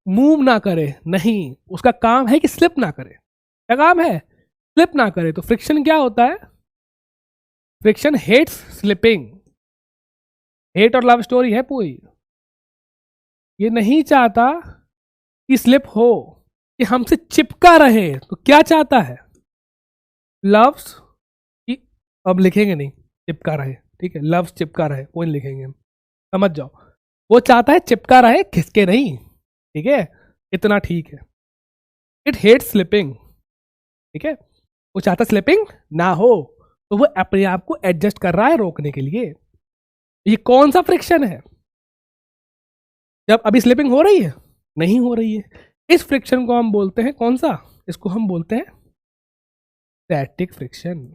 मूव ना करे, नहीं, उसका काम है कि स्लिप ना करे। क्या काम है? स्लिप ना करे। तो फ्रिक्शन क्या होता है? Friction hates slipping. हेट और लव स्टोरी है पूरी। ये नहीं चाहता कि स्लिप हो, कि हमसे चिपका रहे। तो क्या चाहता है? लव्स कि, अब लिखेंगे नहीं चिपका रहे, ठीक है, लव्स चिपका रहे, कोई नहीं लिखेंगे, समझ जाओ। वो चाहता है चिपका रहे, खिसके नहीं। ठीक है, इतना ठीक है। It hate slipping. ठीक है, वो चाहता स्लिपिंग ना हो, तो वो अपने आप को एडजस्ट कर रहा है रोकने के लिए। ये कौन सा फ्रिक्शन है? जब अभी स्लिपिंग हो रही है? नहीं हो रही है। इस फ्रिक्शन को हम बोलते हैं कौन सा? इसको हम बोलते हैं स्टैटिक फ्रिक्शन।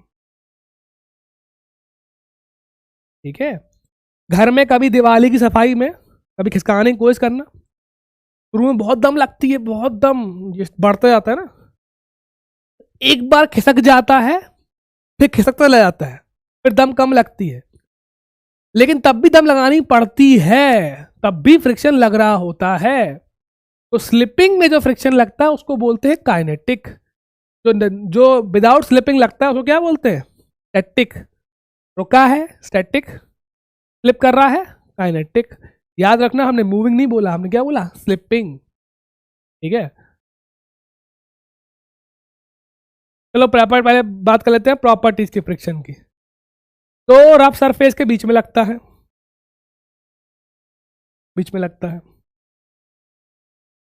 ठीक है। घर में कभी दिवाली की सफाई में कभी खिसकाने की कोशिश करना, शुरू में बहुत दम लगती है, बहुत दम बढ़ता जाता है ना, एक बार खिसक जाता है, फिर खिसकता ले जाता है, फिर दम कम लगती है, लेकिन तब भी दम लगानी पड़ती है, तब भी फ्रिक्शन लग रहा होता है। तो स्लिपिंग में जो फ्रिक्शन लगता है उसको बोलते हैं काइनेटिक। जो विदाउट स्लिपिंग लगता है उसको क्या बोलते हैं? स्टैटिक। रुका है स्टैटिक, स्लिप कर रहा है काइनेटिक। याद रखना हमने मूविंग नहीं बोला, हमने क्या बोला, स्लिपिंग। ठीक है, चलो पहले बात कर लेते हैं प्रॉपर्टीज की फ्रिक्शन की। तो रफ सरफेस के बीच में लगता है, बीच में लगता है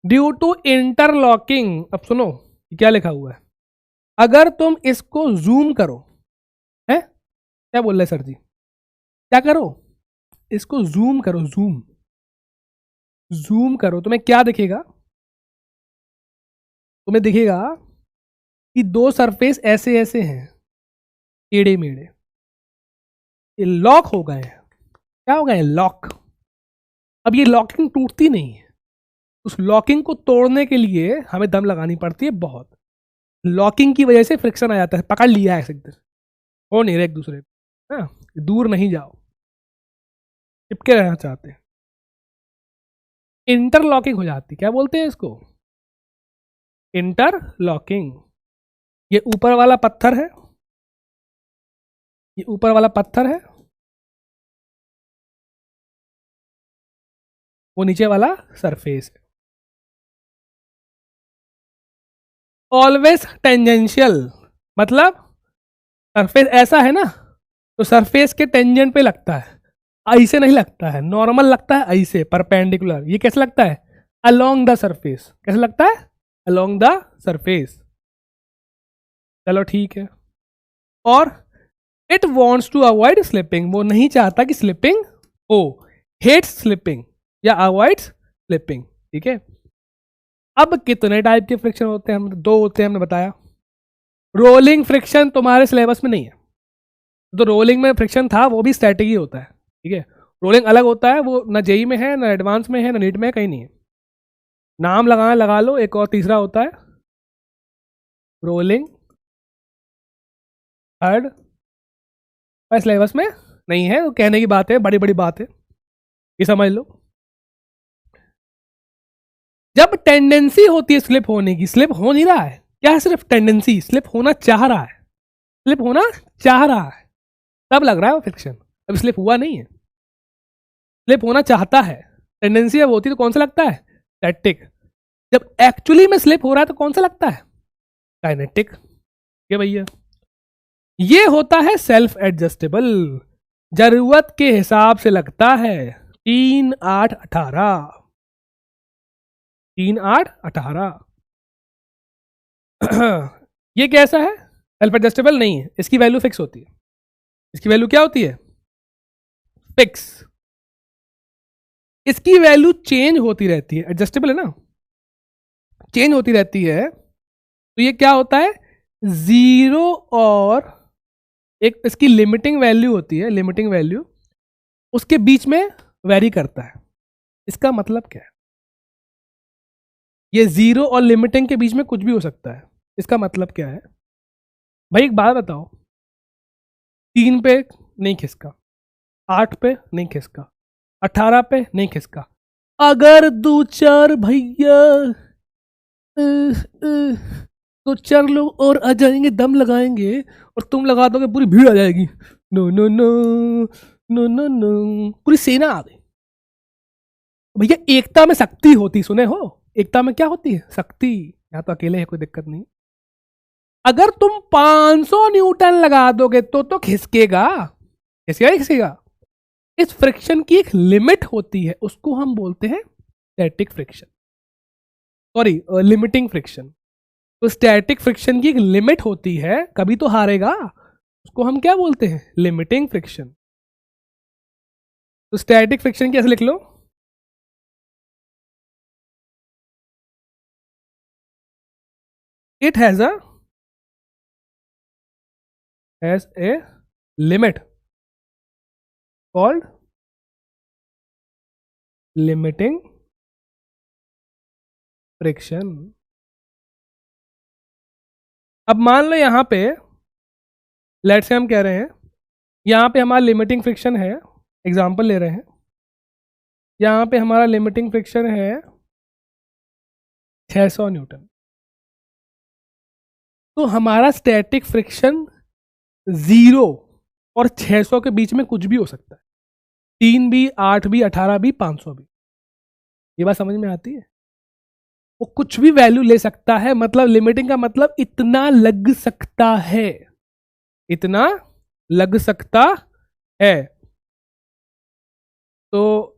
ड्यू टू इंटरलॉकिंग। अब सुनो क्या लिखा हुआ है, अगर तुम इसको जूम करो, है क्या बोल रहे सर जी, क्या करो, इसको जूम करो, जूम जूम करो, तुम्हें क्या दिखेगा, तुम्हें दिखेगा कि दो सरफेस ऐसे ऐसे हैं, टेढ़े मेढ़े, ये लॉक हो गए हैं। क्या हो गए, लॉक। अब ये लॉकिंग टूटती नहीं है, उस लॉकिंग को तोड़ने के लिए हमें दम लगानी पड़ती है बहुत। लॉकिंग की वजह से फ्रिक्शन आ जाता है, पकड़ लिया है एकदम, हो नहीं रहे एक दूसरे को, हाँ, दूर नहीं जाओ, चिपके रहना चाहते हैं, इंटरलॉकिंग हो जाती, क्या बोलते हैं इसको, इंटरलॉकिंग। ये ऊपर वाला पत्थर है, ये ऊपर वाला पत्थर है, वो नीचे वाला सरफेस है। ऑलवेज टेंजेंशियल, मतलब सरफेस ऐसा है ना, तो सरफेस के टेंजेंट पे लगता है, ऐसे नहीं लगता है, नॉर्मल लगता है ऐसे परपेंडिकुलर। ये कैसे लगता है, अलोंग द सरफेस, कैसे लगता है, अलोंग द सरफेस। चलो ठीक है, और it wants to avoid slipping, वो नहीं चाहता कि स्लिपिंग हो, हेट्स स्लिपिंग या अवॉइड्स स्लिपिंग। ठीक है, अब कितने टाइप के फ्रिक्शन होते हैं, हम दो होते हैं, हमने बताया। रोलिंग फ्रिक्शन तुम्हारे सिलेबस में नहीं है, तो रोलिंग में फ्रिक्शन था वो भी स्टैटिक ही होता है। ठीक है, रोलिंग अलग होता है, वो ना जेई में है, ना एडवांस में है, ना नीट में है, कहीं नहीं है। नाम लगाना लगा लो, एक और तीसरा होता है रोलिंग, थर्ड सिलेबस में नहीं है, तो कहने की बात है, बड़ी बड़ी बात है, ये समझ लो। जब टेंडेंसी होती है स्लिप होने की, स्लिप हो नहीं रहा है, क्या है, सिर्फ टेंडेंसी, स्लिप होना चाह रहा है, स्लिप होना चाह रहा है, तब लग रहा है वो फ्रिक्शन, अब स्लिप हुआ नहीं है, स्लिप होना चाहता है, टेंडेंसी अब होती है तो कौन सा लगता है, स्टैटिक। जब एक्चुअली में स्लिप हो रहा है तो कौन सा लगता है, काइनेटिक। ये भैया, ये होता है सेल्फ एडजस्टेबल, जरूरत के हिसाब से लगता है। 3 8 18, 3 8 18 ये कैसा है, सेल्फ एडजस्टेबल नहीं है, इसकी वैल्यू फिक्स होती है, इसकी वैल्यू क्या होती है, फिक्स। इसकी वैल्यू चेंज होती रहती है, एडजस्टेबल है ना, चेंज होती रहती है, तो ये क्या होता है, जीरो, और एक इसकी लिमिटिंग वैल्यू होती है, लिमिटिंग वैल्यू उसके बीच में वेरी करता है। इसका मतलब क्या है, ये जीरो और लिमिटिंग के बीच में कुछ भी हो सकता है, इसका मतलब क्या है भाई, एक बात बताओ, 3 पे नहीं खिसका, 8 पे नहीं खिसका, 18 पे नहीं खिसका, अगर 2 4 भैया 2 4 लोग और आ जाएंगे, दम लगाएंगे और तुम लगा दोगे, पूरी भीड़ आ जाएगी, no no no no no no, पूरी सेना आ गई। भैया एकता में शक्ति होती, सुने हो, एकता में क्या होती है, शक्ति। यहाँ तो अकेले है, कोई दिक्कत नहीं। अगर तुम 500 न्यूटन लगा दोगे तो खिसकेगा, खिसकेगा नहीं खिसकेगा। इस फ्रिक्शन की एक लिमिट होती है, उसको हम बोलते हैं static friction, sorry limiting friction. तो स्टैटिक फ्रिक्शन की एक लिमिट होती है, कभी तो हारेगा, उसको हम क्या बोलते हैं, लिमिटिंग फ्रिक्शन। तो स्टैटिक फ्रिक्शन कैसे लिख लो, it has a limit called limiting friction। अब मान लो यहां पे लेट्स से हम कह रहे हैं, यहां पे हमारा लिमिटिंग फ्रिक्शन है, एग्जांपल ले रहे हैं, यहां पे हमारा लिमिटिंग फ्रिक्शन है 600 न्यूटन, तो हमारा स्टैटिक फ्रिक्शन 0 और 600 के बीच में कुछ भी हो सकता है। 3 भी, 8 भी, 18 भी, 500 भी। ये बात समझ में आती है? वो कुछ भी वैल्यू ले सकता है, मतलब लिमिटिंग का मतलब इतना लग सकता है, इतना लग सकता है। तो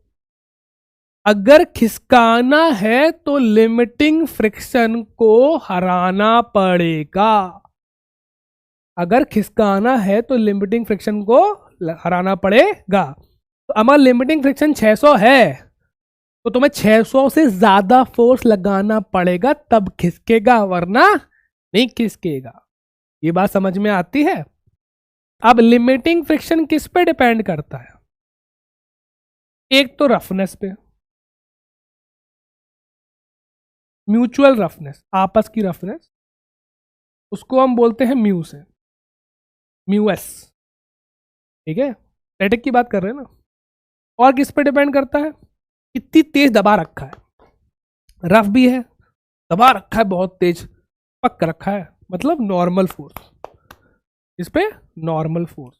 अगर खिसकाना है तो लिमिटिंग फ्रिक्शन को हराना पड़ेगा। अगर खिसकाना है तो लिमिटिंग फ्रिक्शन को हराना पड़ेगा। तो अगर लिमिटिंग फ्रिक्शन 600 है तो तुम्हें 600 से ज्यादा फोर्स लगाना पड़ेगा, तब खिसकेगा, वरना नहीं खिसकेगा। ये बात समझ में आती है? अब लिमिटिंग फ्रिक्शन किस पे डिपेंड करता है? एक तो रफनेस पे, म्यूचुअल रफनेस, आपस की रफनेस, उसको हम बोलते हैं म्यू से, म्यू एस। ठीक है, स्टैटिक की बात कर रहे हैं ना। और किस पे डिपेंड करता है? कितनी तेज दबा रखा है, रफ भी है, दबा रखा है बहुत तेज, पक रखा है, मतलब नॉर्मल फोर्स। इस पे नॉर्मल फोर्स।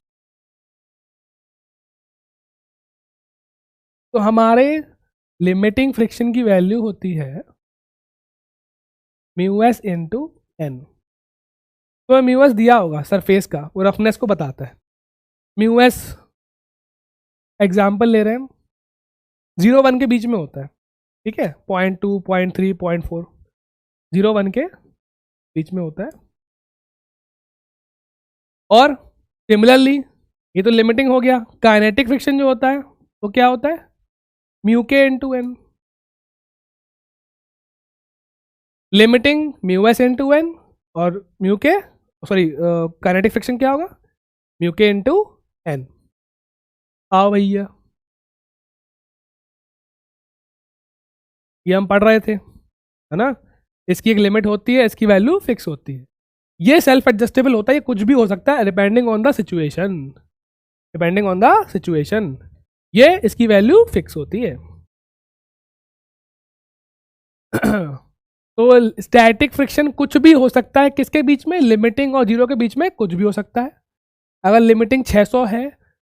तो हमारे लिमिटिंग फ्रिक्शन की वैल्यू होती है म्यू एस इंटू एन। तो म्यू एस दिया होगा सरफेस का, वो रफनेस को बताता है। म्यू एस एग्जाम्पल ले रहे हैं हम, 0-1 के बीच में होता है। ठीक है, 0.2, 0.3, 0.4, 0-1 के बीच में होता है। और सिमिलरली ये तो लिमिटिंग हो गया। काइनेटिक फ्रिक्शन जो होता है वो क्या होता है? म्यू के into N. Limiting mu S into n, और mu k, sorry, kinetic friction क्या होगा? म्यू के इंटू एन। आओ भैया, ये हम पढ़ रहे थे, है ना? इसकी एक लिमिट होती है, इसकी वैल्यू फिक्स होती है। ये सेल्फ एडजस्टेबल होता है, ये कुछ भी हो सकता है depending on the situation, depending on the situation. ये इसकी वैल्यू फिक्स होती है। तो स्टैटिक फ्रिक्शन कुछ भी हो सकता है, किसके बीच में? लिमिटिंग और जीरो के बीच में कुछ भी हो सकता है। अगर लिमिटिंग 600 है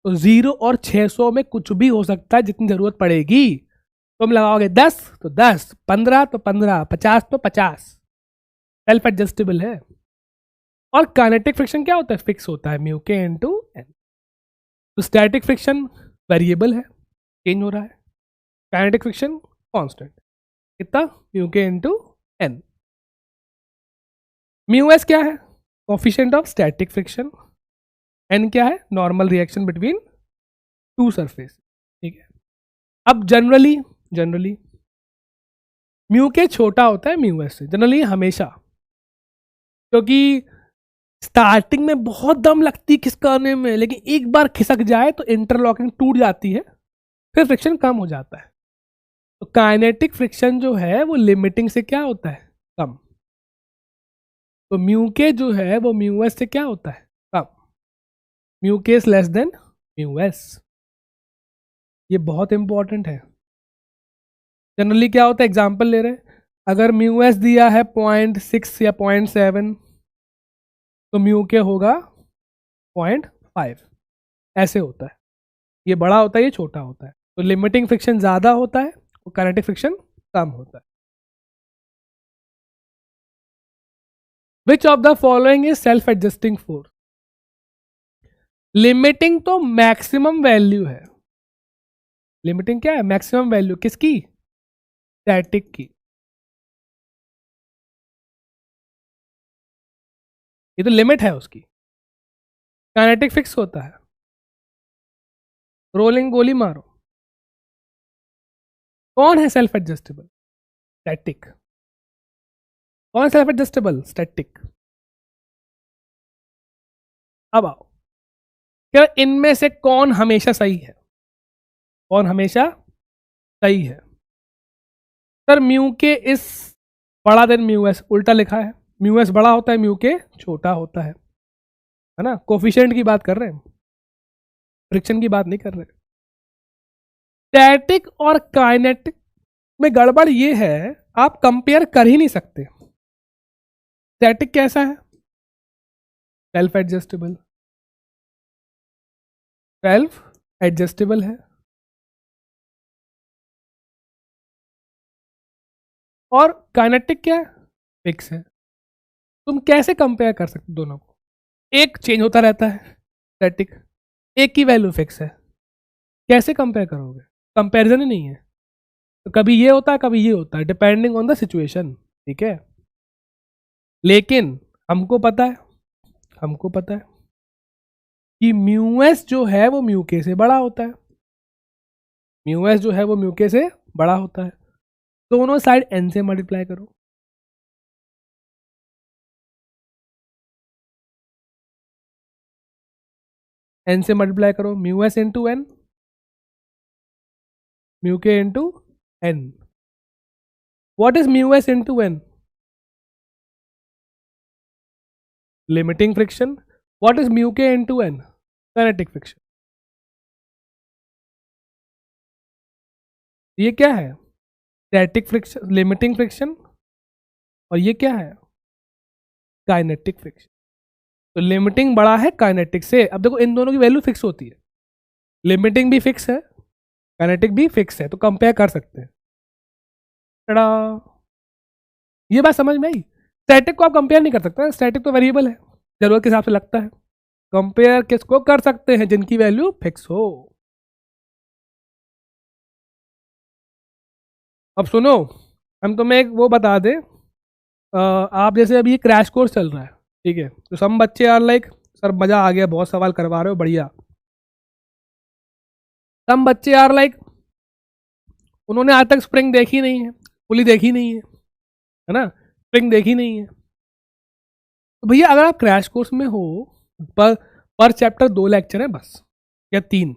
तो 0 और 600 में कुछ भी हो सकता है, जितनी जरूरत पड़ेगी। तुम लगाओगे 10 तो 10, 15 तो 15, 50 तो 50। सेल्फ एडजस्टेबल है। और काइनेटिक फ्रिक्शन क्या होता है? फिक्स होता है, म्यू के इंटू एन। तो स्टैटिक फ्रिक्शन वेरिएबल है, चेंज हो रहा है। काइनेटिक फ्रिक्शन कांस्टेंट, कितना? म्यू के इंटू एन। म्यू एस क्या है? Coefficient of static friction. N क्या है? Normal reaction between two surface. ठीक है। अब जनरली म्यू के छोटा होता है म्यू एस से, जनरली हमेशा, क्योंकि स्टार्टिंग में बहुत दम लगती है खिसकाने में, लेकिन एक बार खिसक जाए तो इंटरलॉकिंग टूट जाती है, फिर फ्रिक्शन कम हो जाता है। तो काइनेटिक फ्रिक्शन जो है वो लिमिटिंग से क्या होता है? कम। तो म्यू के जो है वो म्यू एस से क्या होता है? कम। म्यू के is less than mu S. ये बहुत इंपॉर्टेंट है। जनरली क्या होता है? एग्जाम्पल ले रहे हैं, अगर म्यू एस दिया है 0.6 या 0.7 तो म्यू के होगा 0.5। ऐसे होता है, ये बड़ा होता है, ये छोटा होता है। तो लिमिटिंग फ्रिक्शन ज़्यादा होता है और काइनेटिक फ्रिक्शन कम होता है। Which of the following is self adjusting force? Limiting तो मैक्सिमम वैल्यू है। लिमिटिंग क्या है? मैक्सिमम वैल्यू किसकी? स्टैटिक की। ये तो लिमिट है उसकी। काइनेटिक फिक्स होता है, रोलिंग गोली मारो। कौन है सेल्फ एडजस्टेबल? स्टैटिक। कौन सेल्फ एडजस्टेबल? स्टैटिक। अब आओ, क्या इनमें से कौन हमेशा सही है? कौन हमेशा सही है? सर म्यू के इस बड़ा देन म्यू एस, उल्टा लिखा है। म्यू एस बड़ा होता है, म्यू के छोटा होता है ना? कोफिशिएंट की बात कर रहे हैं, फ्रिक्शन की बात नहीं कर रहे। स्टैटिक और काइनेटिक में गड़बड़ ये है, आप कंपेयर कर ही नहीं सकते। स्टैटिक कैसा है? सेल्फ एडजस्टेबल, सेल्फ एडजस्टेबल है। और काइनेटिक क्या है, फिक्स है। तुम कैसे कंपेयर कर सकते दोनों को? एक चेंज होता रहता है स्टैटिक, एक की वैल्यू फिक्स है, कैसे कंपेयर करोगे? कंपैरिजन ही नहीं है। तो कभी ये होता है कभी ये होता है, डिपेंडिंग ऑन द सिचुएशन, ठीक है। लेकिन हमको पता है कि म्यू एस जो है वो म्यू के से बड़ा होता है, म्यू एस जो है वो म्यू के से बड़ा होता है। दोनों साइड एन से मल्टीप्लाई करो, एन से मल्टीप्लाई करो, mu S into N, mu के into N. What is mu S into N? Limiting friction. What is mu के इंटू एन? Kinetic friction. ये क्या है? स्टैटिक फ्रिक्शन, लिमिटिंग फ्रिक्शन, और ये क्या है? Kinetic friction. तो लिमिटिंग बड़ा है काइनेटिक से। अब देखो इन दोनों की वैल्यू फिक्स होती है, लिमिटिंग भी फिक्स है, काइनेटिक भी फिक्स है, तो कंपेयर कर सकते हैं। टड़ा! ये बात समझ में आई। स्टैटिक को आप कंपेयर नहीं कर सकते, स्टैटिक तो वेरिएबल है, जरूरत के हिसाब से लगता है। कंपेयर किसको कर सकते हैं? जिनकी वैल्यू फिक्स हो। अब सुनो, हम तुम्हें एक वो बता दें, आप जैसे अभी क्रैश कोर्स चल रहा है, ठीक है, तो सब बच्चे आर लाइक सर मजा आ गया, बहुत सवाल करवा रहे हो, बढ़िया। सब बच्चे आर लाइक उन्होंने आज तक स्प्रिंग देखी नहीं है, पुली देखी नहीं है ना, स्प्रिंग देखी नहीं है। तो भैया अगर आप क्रैश कोर्स में हो, पर चैप्टर 2 लेक्चर है बस, या 3,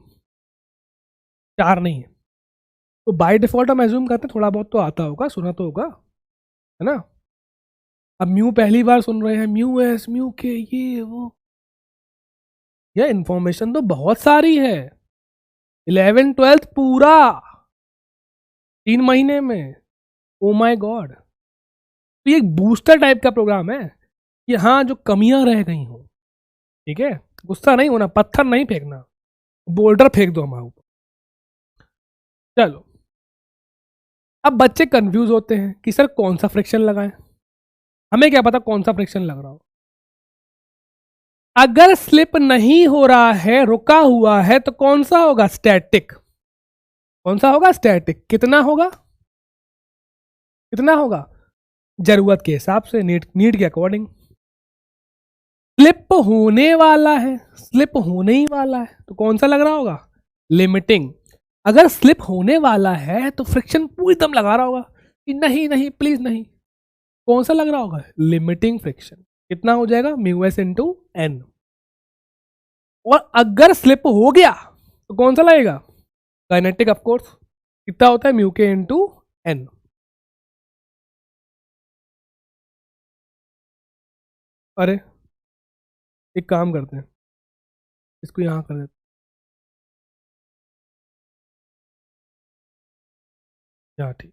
4 नहीं है, तो बाय डिफॉल्ट हम एज्यूम करते हैं थोड़ा बहुत तो आता होगा, सुना तो होगा, है ना। अब म्यू पहली बार सुन रहे हैं, म्यू एस म्यू के ये वो, यह इंफॉर्मेशन तो बहुत सारी है। 11 12 पूरा 3 महीने में, ओ माय गॉड। तो ये एक बूस्टर टाइप का प्रोग्राम है कि हाँ जो कमियां रह गई हो, ठीक है, गुस्सा नहीं होना, पत्थर नहीं फेंकना, बोल्डर फेंक दो हमारे ऊपर। चलो, अब बच्चे कंफ्यूज होते हैं कि सर कौन सा फ्रिक्शन लगाएं, हमें क्या पता कौन सा फ्रिक्शन लग रहा हो। अगर स्लिप नहीं हो रहा है, रुका हुआ है, तो कौन सा होगा? स्टैटिक। कौन सा होगा? स्टैटिक। कितना होगा? कितना होगा? जरूरत के हिसाब से, नीड के अकॉर्डिंग। स्लिप होने वाला है, स्लिप होने ही वाला है, तो कौन सा लग रहा होगा? लिमिटिंग। अगर स्लिप होने वाला है तो फ्रिक्शन पूरी दम लगा रहा होगा कि नहीं नहीं प्लीज नहीं, कौन सा लग रहा होगा? Limiting friction. कितना हो जाएगा? Mu S into n. और अगर स्लिप हो गया तो कौन सा लगेगा? Kinetic of course. कितना होता है? म्यू के इंटू एन। अरे एक काम करते हैं, इसको यहां कर देते हैं, हाँ ठीक।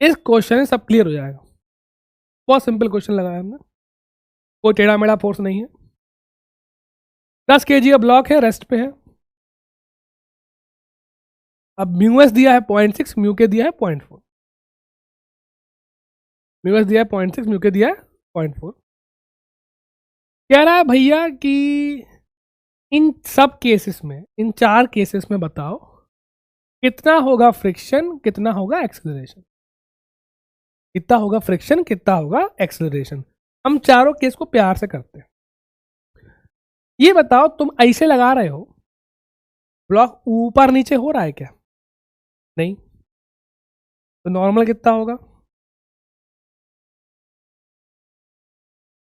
इस क्वेश्चन से सब क्लियर हो जाएगा। बहुत सिंपल क्वेश्चन लगाया हमने, कोई टेढ़ा मेढ़ा फोर्स नहीं है। 10 kg का ब्लॉक है, रेस्ट पे है। अब म्यू एस दिया है 0.6, म्यू के दिया है 0.4। म्यू एस दिया है 0.6, म्यू के दिया है 0.4। कह रहा है भैया कि इन सब केसेस में, इन 4 केसेस में बताओ कितना होगा फ्रिक्शन, कितना होगा एक्सेलरेशन। कितना होगा फ्रिक्शन, कितना होगा एक्सेलरेशन। हम चारों केस को प्यार से करते हैं। ये बताओ तुम ऐसे लगा रहे हो, ब्लॉक ऊपर नीचे हो रहा है क्या? नहीं। तो नॉर्मल कितना होगा?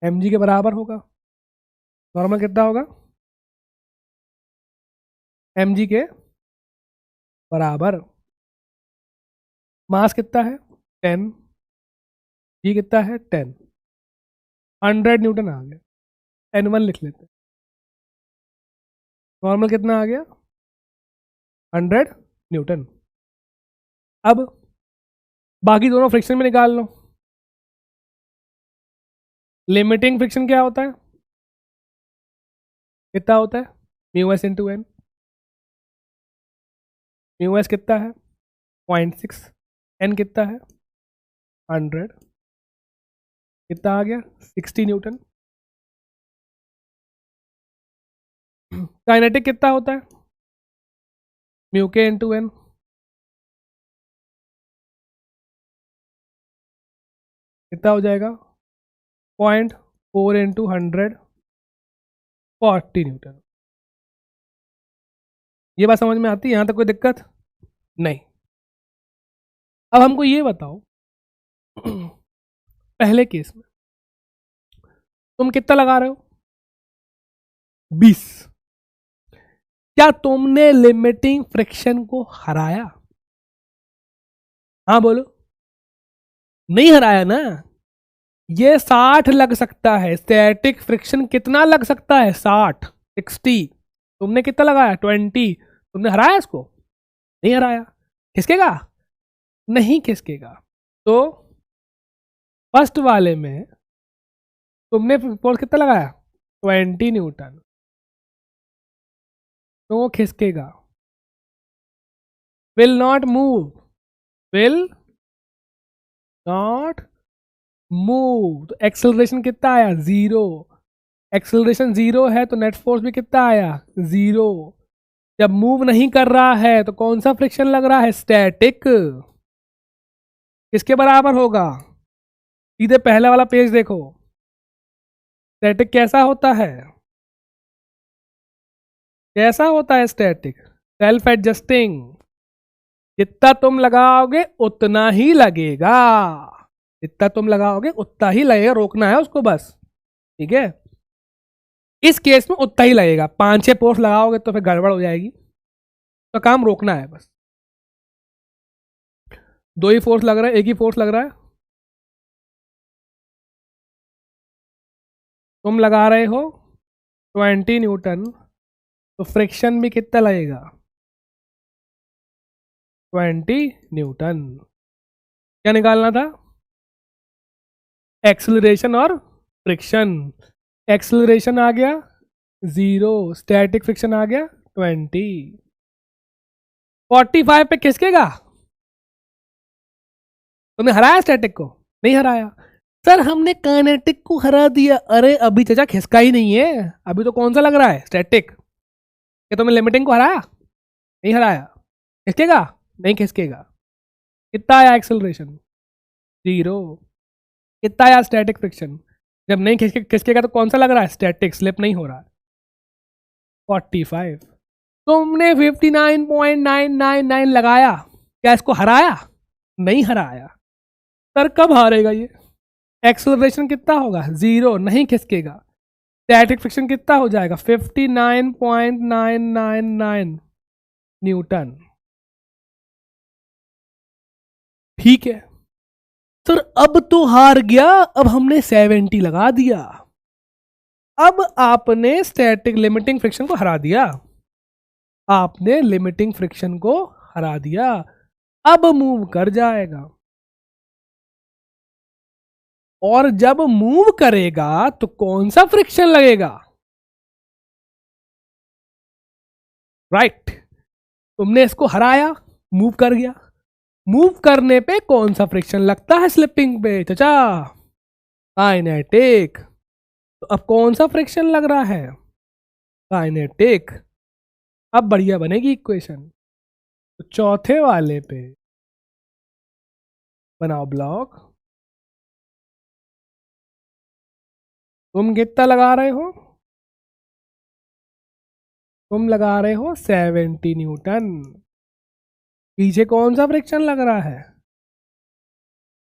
mg के बराबर होगा। नॉर्मल कितना होगा? mg के बराबर। मास कितना है? 10। जी कितना है? 10। 100 न्यूटन आ गया, n1 लिख लेते हैं। नॉर्मल कितना आ गया? 100 न्यूटन। अब बाकी दोनों फ्रिक्शन में निकाल लो। लिमिटिंग फ्रिक्शन क्या होता है? कितना होता है? Mu S into N. Mu s कितना है? 0.6। एन कितना है 100, कितना आ गया 60 न्यूटन। काइनेटिक कितना होता है म्यू के इंटू एन, कितना हो जाएगा 0.4 इंटू 100, 40 न्यूटन। ये बात समझ में आती है? यहां तक कोई दिक्कत नहीं। अब हमको ये बताओ पहले केस में तुम कितना लगा रहे हो 20, क्या तुमने लिमिटिंग फ्रिक्शन को हराया? हाँ बोलो, नहीं हराया ना। ये 60 लग सकता है, स्टैटिक फ्रिक्शन कितना लग सकता है 60, 60, तुमने कितना लगाया 20, तुमने हराया इसको? नहीं हराया। खिसकेगा? नहीं खिसकेगा। तो फर्स्ट वाले में तुमने फोर्स कितना लगाया 20 न्यूटन, तो वो खिसकेगा, will not move, will not move. तो एक्सेलरेशन कितना आया 0, एक्सेलरेशन 0 है तो नेट फोर्स भी कितना आया 0। जब मूव नहीं कर रहा है तो कौन सा फ्रिक्शन लग रहा है स्टैटिक। किसके बराबर होगा? सीधे पहले वाला पेज देखो, स्टैटिक कैसा होता है, कैसा होता है स्टैटिक, सेल्फ एडजस्टिंग। जितना तुम लगाओगे उतना ही लगेगा, जितना तुम लगाओगे उतना ही लगेगा, रोकना है उसको बस, ठीक है। इस केस में उतना ही लगेगा, 5-6 फोर्स लगाओगे तो फिर गड़बड़ हो जाएगी, तो काम रोकना है बस। 2 ही फोर्स लग रहा है, एक ही फोर्स लग रहा है, तुम लगा रहे हो 20 न्यूटन, तो फ्रिक्शन भी कितना लगेगा 20 न्यूटन। क्या निकालना था? एक्सेलरेशन और फ्रिक्शन। एक्सेलरेशन आ गया 0, स्टैटिक फ्रिक्शन आ गया 20। 45 पे खिसकेगा? तुमने हराया स्टैटिक को? नहीं हराया। सर हमने काइनेटिक को हरा दिया। अरे अभी चाचा खिसका ही नहीं है, अभी तो कौन सा लग रहा है स्टैटिक। क्या तुमने लिमिटिंग को हराया? नहीं हराया। खिसकेगा? नहीं खिसकेगा। कितना आया एक्सेलरेशन 0, कितना आया स्टैटिक फ्रिक्शन? जब नहीं खिसकेगा तो कौन सा लग रहा है स्टैटिक, स्लिप नहीं हो रहा है 45। तुमने 59.999 लगाया, क्या इसको हराया? नहीं हराया। सर कब हारेगा ये? एक्सेलरेशन कितना होगा 0, नहीं खिसकेगा। स्टैटिक फ्रिक्शन कितना हो जाएगा 59.999 न्यूटन। ठीक है सर, अब तो हार गया, अब हमने 70 लगा दिया। अब आपने स्टैटिक लिमिटिंग फ्रिक्शन को हरा दिया, आपने लिमिटिंग फ्रिक्शन को हरा दिया, अब मूव कर जाएगा। और जब मूव करेगा तो कौन सा फ्रिक्शन लगेगा? राइट, तुमने इसको हराया, मूव कर गया, मूव करने पे कौन सा फ्रिक्शन लगता है स्लिपिंग पे चाचा? काइनेटिक। तो अब कौन सा फ्रिक्शन लग रहा है? काइनेटिक। अब बढ़िया बनेगी इक्वेशन। तो चौथे वाले पे बनाओ ब्लॉक। तुम कितना लगा रहे हो? तुम लगा रहे हो 70 न्यूटन। पीछे कौन सा फ्रिक्शन लग रहा है?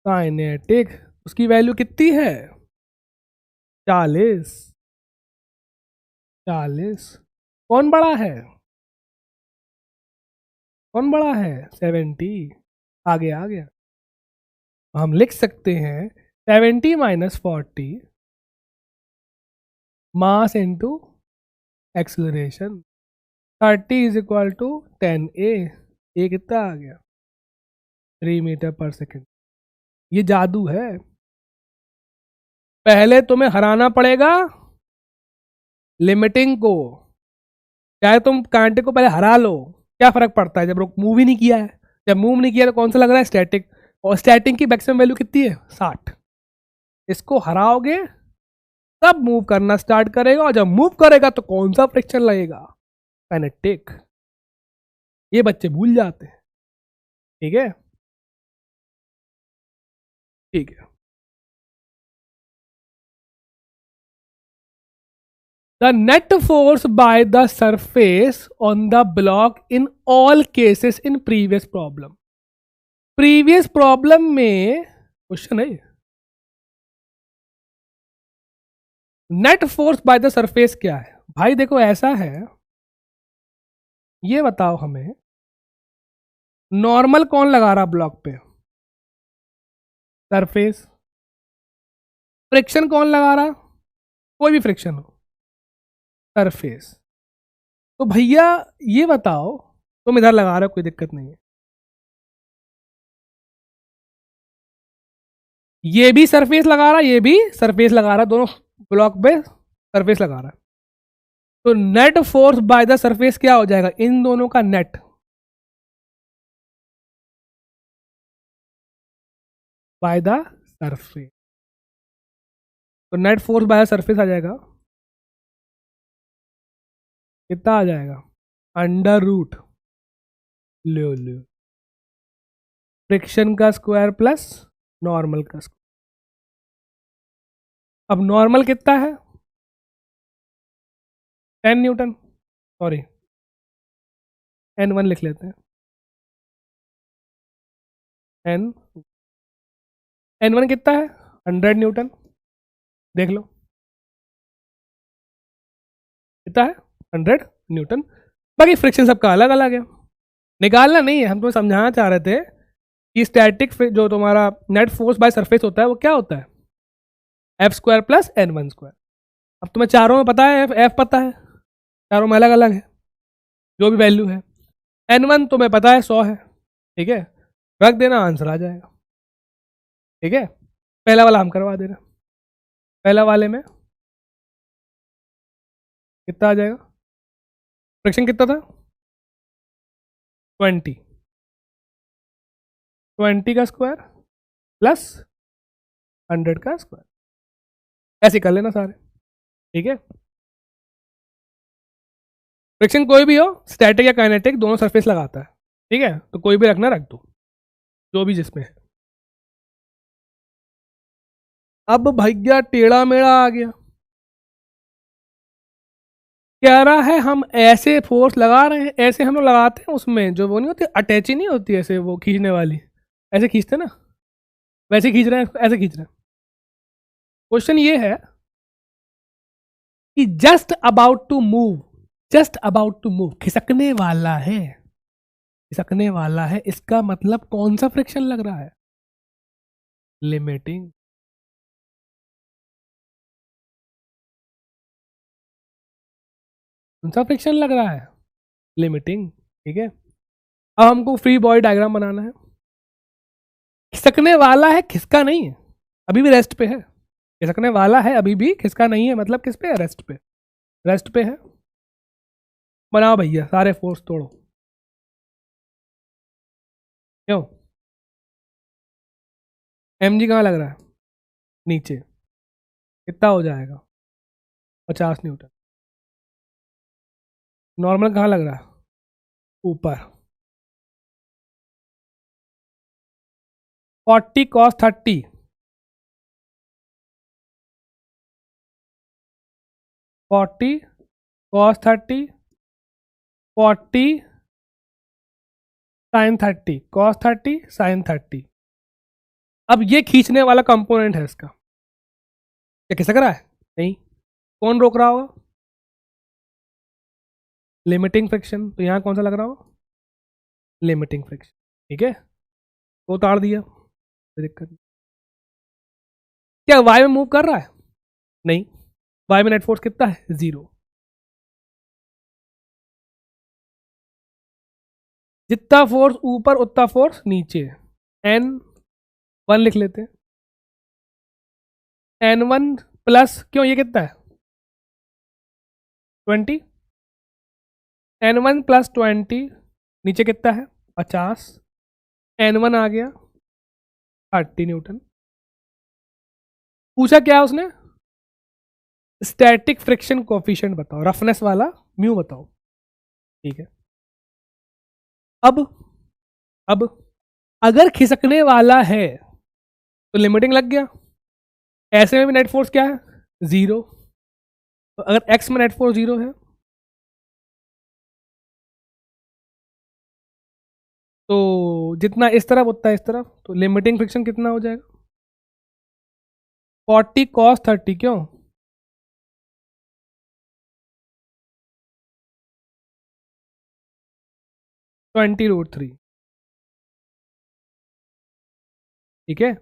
काइनेटिक। उसकी वैल्यू कितनी है 40। 40 कौन बड़ा है? कौन बड़ा है 70। आ गया। हम लिख सकते हैं 70 - 40 मास इंटू एक्सेलरेशन, 30 = 10A। ये कितना आ गया 3 मीटर पर सेकेंड। ये जादू है। पहले तुम्हें हराना पड़ेगा लिमिटिंग को, चाहे तुम कांटे को पहले हरा लो, क्या फर्क पड़ता है जब मूव ही नहीं किया है। जब मूव नहीं किया तो कौन सा लग रहा है स्टैटिक, और स्टैटिक की मैक्सिमम वैल्यू कितनी है 60। इसको हराओगे तब मूव करना स्टार्ट करेगा, और जब मूव करेगा तो कौन सा फ्रिक्शन लगेगा, काइनेटिक। ये बच्चे भूल जाते हैं। ठीक है, ठीक है। The net force by the surface on the block in all cases in previous problem. Previous problem में क्वेश्चन है, net force by the surface क्या है भाई? देखो ऐसा है, ये बताओ हमें, नॉर्मल कौन लगा रहा ब्लॉक पे? सरफेस। फ्रिक्शन कौन लगा रहा? कोई भी फ्रिक्शन हो, सरफेस। तो भैया ये बताओ, तुम इधर लगा रहे हो कोई दिक्कत नहीं है, ये भी सरफेस लगा रहा, ये भी सरफेस लगा रहा, दोनों ब्लॉक पे सरफेस लगा रहा है। तो net force by the surface क्या हो जाएगा? इन दोनों का नेट बाय द सरफेस। तो net force by the surface आ जाएगा, कितना आ जाएगा? अंडर रूट लो फ्रिक्शन का स्क्वायर प्लस नॉर्मल का स्क्वायर। अब नॉर्मल कितना है? 10 न्यूटन, सॉरी N1 लिख लेते हैं। N1 कितना है? 100 न्यूटन। देख लो कितना है, 100 न्यूटन। बाकी फ्रिक्शन सबका अलग अलग है, निकालना नहीं है, हम तुम्हें समझाना चाह रहे थे कि स्टैटिक जो तुम्हारा नेट फोर्स बाय सरफेस होता है वो क्या होता है? F square plus N1 square. अब तुम्हें चारों में पता है, एफ पता है, चारों में अलग अलग है जो भी वैल्यू है। N1 तुम्हें पता है 100 है, ठीक है, रख देना, आंसर आ जाएगा। ठीक है, पहला वाला हम करवा दे रहे हैं। पहला वाले में कितना आ जाएगा? फ्रिक्शन कितना था? 20 का स्क्वायर प्लस 100 का स्क्वायर। ऐसे कर लेना सारे, ठीक है। फ्रिक्शन कोई भी हो, स्टैटिक या काइनेटिक, दोनों सरफेस लगाता है, ठीक है, तो कोई भी रखना, रख दो जो भी जिसमें है। अब भैया टेढ़ा मेढ़ा आ गया, कह रहा है हम ऐसे फोर्स लगा रहे हैं, ऐसे हम लोग लगाते हैं उसमें जो वो नहीं होती अटैची नहीं होती, ऐसे वो खींचने वाली, ऐसे खींचते ना, वैसे खींच रहे हैं, ऐसे खींच रहे हैं। क्वेश्चन ये है कि just about to move, just about to move, खिसकने वाला है, खिसकने वाला है, इसका मतलब कौन सा फ्रिक्शन लग रहा है? लिमिटिंग। कौन सा फ्रिक्शन लग रहा है? लिमिटिंग। ठीक है, अब हमको फ्री बॉडी डायग्राम बनाना है। खिसकने वाला है, खिसका नहीं है, अभी भी रेस्ट पे है। खिसकने वाला है, अभी भी खिसका नहीं है, मतलब किस पे है? रेस्ट पे, रेस्ट पे है। बनाओ भैया, सारे फोर्स तोड़ो। क्यों? एम जी कहाँ लग रहा है? नीचे। कितना हो जाएगा? 50 न्यूटन। नॉर्मल कहाँ लग रहा है? ऊपर। 40 cos 30, 40 cos 30, 40 sin 30, cos 30 sin 30। अब ये खींचने वाला कंपोनेंट है इसका, क्या खिसक रहा है? नहीं। कौन रोक रहा होगा? Limiting friction. तो यहाँ कौन सा लग रहा होगा? Limiting friction. ठीक है, तो उतार दिया, कोई दिक्कत नहीं। क्या वाई में मूव कर रहा है? नहीं। वाई में नेट फोर्स कितना है? 0। जितना फोर्स ऊपर उतना फोर्स नीचे, N1 लिख लेते हैं। N1 प्लस, क्यों, ये कितना है? 20। N1 प्लस 20, नीचे कितना है? 50। N1 आ गया, 30 न्यूटन। पूछा क्या उसने, स्टैटिक फ्रिक्शन कोफिशिएंट बताओ, रफनेस वाला म्यू बताओ। ठीक है, अब अब अगर खिसकने वाला है तो लिमिटिंग लग गया। ऐसे में भी नेट फोर्स क्या है, 0। तो अगर एक्स में नेट फोर्स 0 है तो जितना इस तरफ उतना इस तरफ, तो लिमिटिंग फ्रिक्शन कितना हो जाएगा, 40 cos 30। क्यों, 20√3। ठीक है,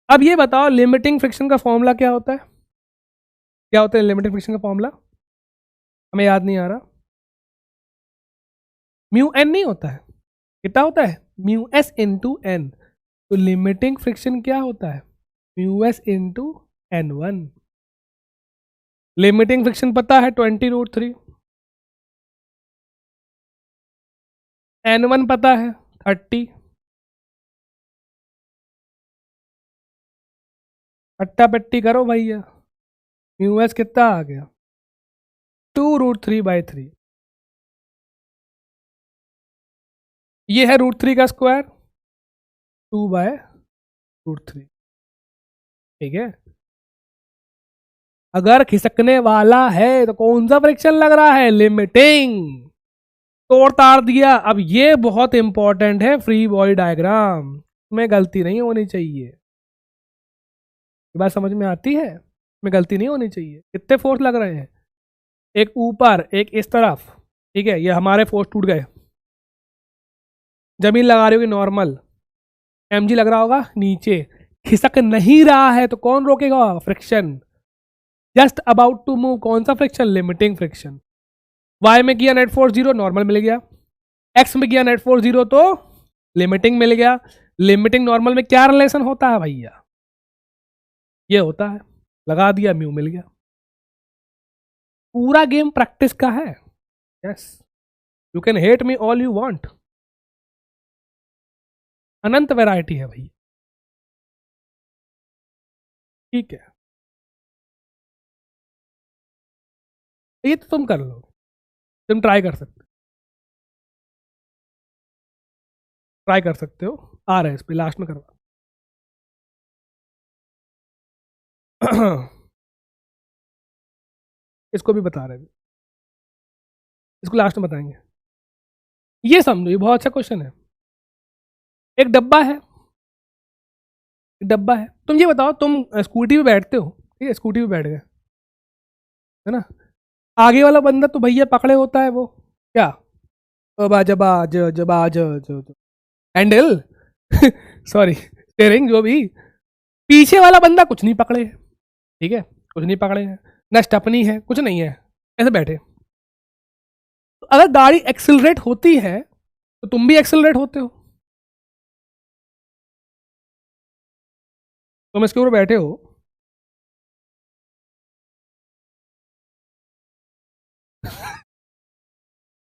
अब ये बताओ लिमिटिंग फ्रिक्शन का फॉर्मूला क्या होता है, क्या होता है लिमिटिंग फ्रिक्शन का फॉर्मूला, हमें याद नहीं आ रहा। म्यू एन नहीं होता है, कितना होता है, म्यू एस इंटू एन। तो लिमिटिंग फ्रिक्शन क्या होता है, mu S into N one. Limiting friction पता है 20√3, एन वन पता है 30। अट्टा पट्टी करो भैया, म्यू एस कितना आ गया, 2√3/3। ये है √3 का स्क्वायर, 2/√3। ठीक है, अगर खिसकने वाला है तो कौन सा फ्रिक्शन लग रहा है, लिमिटिंग। तोड़ ताड़ दिया। अब ये बहुत इंपॉर्टेंट है, फ्री बॉडी डायग्राम में गलती नहीं होनी चाहिए। ये बात समझ में आती है, में गलती नहीं होनी चाहिए। कितने फोर्स लग रहे हैं, एक ऊपर एक इस तरफ। ठीक है, ये हमारे फोर्स टूट गए। जमीन लगा रही होगी नॉर्मल, mg लग रहा होगा नीचे, खिसक नहीं रहा है तो कौन रोकेगा, friction. Just about to move, कौन सा फ्रिक्शन, लिमिटिंग फ्रिक्शन। y में किया नेट फोर्स 0, नॉर्मल मिल गया। x में किया नेट फोर्स 0 तो लिमिटिंग मिल गया। लिमिटिंग नॉर्मल में क्या रिलेशन होता है भैया, ये होता है, लगा दिया म्यू मिल गया। पूरा गेम प्रैक्टिस का है। Yes, you can hate me all you want, Anant variety है भाई। ठीक है, ये तो तुम कर लो, तुम ट्राई कर सकते हो। आ रहा है इस पे, लास्ट में करवा। इसको भी बता रहे हैं, इसको लास्ट में बताएंगे। ये समझो, ये बहुत अच्छा क्वेश्चन है। एक डब्बा है, एक डब्बा है, तुम ये बताओ, तुम स्कूटी पे बैठते हो, ठीक है, स्कूटी पे बैठ गए, है ना। आगे वाला बंदा तो भैया पकड़े होता है, वो क्या, हैंडल, सॉरी, स्टीयरिंग, जो भी। पीछे वाला बंदा कुछ नहीं पकड़े है, ठीक है, कुछ नहीं पकड़े है, ना स्टपनी है, कुछ नहीं है, ऐसे बैठे। तो अगर गाड़ी एक्सिलरेट होती है तो तुम भी एक्सिलरेट होते हो। तुम इसके ऊपर बैठे हो,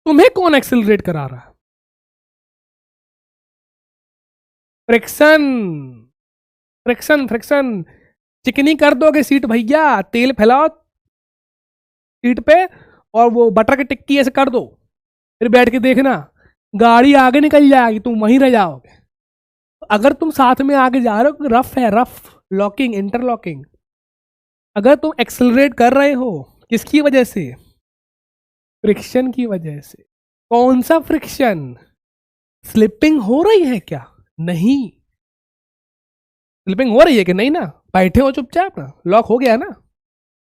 तुम्हें कौन एक्सिलरेट करा रहा है, फ्रिक्शन, फ्रिक्शन, फ्रिक्शन। चिकनी कर दोगे सीट भैया, तेल फैलाओ सीट पे और वो बटर की टिक्की ऐसे कर दो, फिर बैठ के देखना, गाड़ी आगे निकल जाएगी, तुम वहीं रह जाओगे। अगर तुम साथ में आगे जा रहे हो, रफ है, रफ लॉकिंग, इंटरलॉकिंग। अगर तुम एक्सेलरेट कर रहे हो, किसकी वजह से, फ्रिक्शन की वजह से। कौन सा फ्रिक्शन, स्लिपिंग हो रही है क्या, नहीं, स्लिपिंग हो रही है कि नहीं ना, बैठे हो चुपचाप ना, लॉक हो गया ना।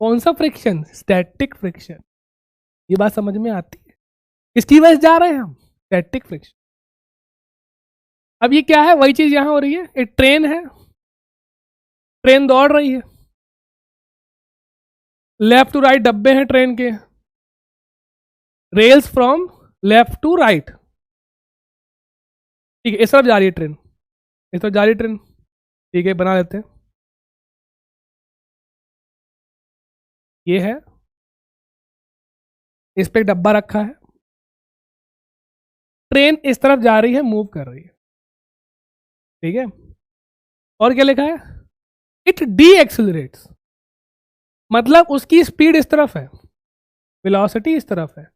कौन सा फ्रिक्शन, स्टैटिक फ्रिक्शन। ये बात समझ में आती है, किसकी वजह से जा रहे हैं हम, स्टैटिक फ्रिक्शन। अब ये क्या है, वही चीज यहां हो रही है। एक ट्रेन है, ट्रेन दौड़ रही है, लेफ्ट टू राइट डब्बे हैं ट्रेन के, rails from left to right. ठीक है, इस तरफ जा रही है ट्रेन, इस तरफ जा रही है ट्रेन। ठीक है, बना लेते हैं, ये है, इस पे एक डब्बा रखा है, ट्रेन इस तरफ जा रही है, मूव कर रही है। ठीक है, और क्या लिखा है, इट डी एक्सिलरेट्स, मतलब उसकी स्पीड इस तरफ है, वेलोसिटी इस तरफ है,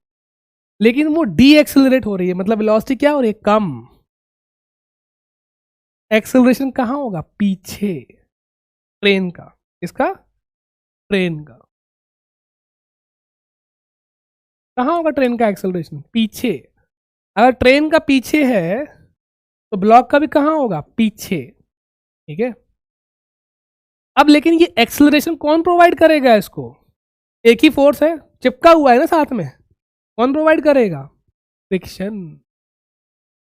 लेकिन वो डी एक्सिलरेट हो रही है, मतलब वेलोसिटी क्या हो रही है, कम। एक्सेलरेशन कहाँ होगा, पीछे, ट्रेन का, इसका, ट्रेन का, कहाँ होगा ट्रेन का एक्सेलरेशन, पीछे। अगर ट्रेन का पीछे है तो ब्लॉक का भी कहाँ होगा, पीछे, ठीक है। अब लेकिन ये एक्सेलरेशन कौन प्रोवाइड करेगा इसको, एक ही फोर्स है, चिपका हुआ है ना साथ में, कौन प्रोवाइड करेगा, फ्रिक्शन।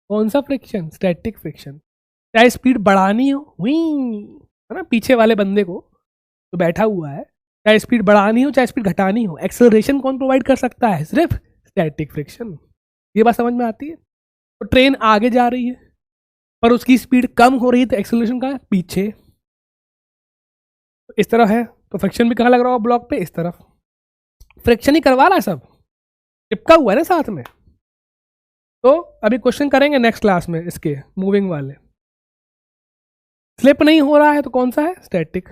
कौन सा फ्रिक्शन, स्टैटिक फ्रिक्शन। चाहे स्पीड बढ़ानी हो, हुई है ना, पीछे वाले बंदे को तो बैठा हुआ है, चाहे स्पीड बढ़ानी हो चाहे स्पीड घटानी हो, एक्सेलरेशन कौन प्रोवाइड कर सकता है, सिर्फ स्टैटिक फ्रिक्शन। ये बात समझ में आती है। तो ट्रेन आगे जा रही है पर उसकी स्पीड कम हो रही है, तो एक्सेलरेशन कहाँ है, पीछे। तो इस तरह है, तो फ्रिक्शन भी कहाँ लग रहा होगा, ब्लॉक पे, इस तरफ। फ्रिक्शन ही करवा रहा है, सब चिपका हुआ है ना साथ में। तो अभी क्वेश्चन करेंगे नेक्स्ट क्लास में इसके मूविंग वाले। स्लिप नहीं हो रहा है तो कौन सा है, स्टैटिक।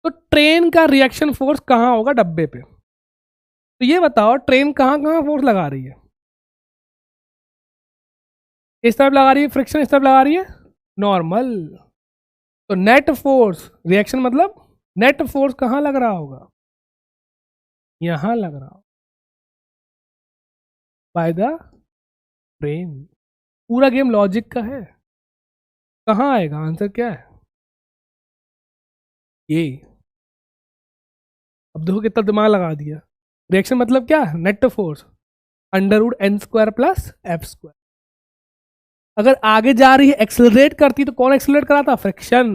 तो ट्रेन का रिएक्शन फोर्स कहाँ होगा, डब्बे पे। तो ये बताओ ट्रेन कहाँ कहाँ फोर्स लगा रही है, इस तरफ लगा रही है फ्रिक्शन, इस तरफ लगा रही है नॉर्मल। तो नेट फोर्स, रिएक्शन मतलब नेट फोर्स कहाँ लग रहा होगा, यहां लग रहा होगा, बाय द ट्रेन। पूरा गेम लॉजिक का है। कहाँ आएगा आंसर, क्या है ये। अब देखो कितना दिमाग लगा दिया। रिएक्शन मतलब क्या, net force √n² plus f²। अगर आगे जा रही है, एक्सेलरेट करती, तो कौन एक्सेलरेट कराता, फ्रिक्शन।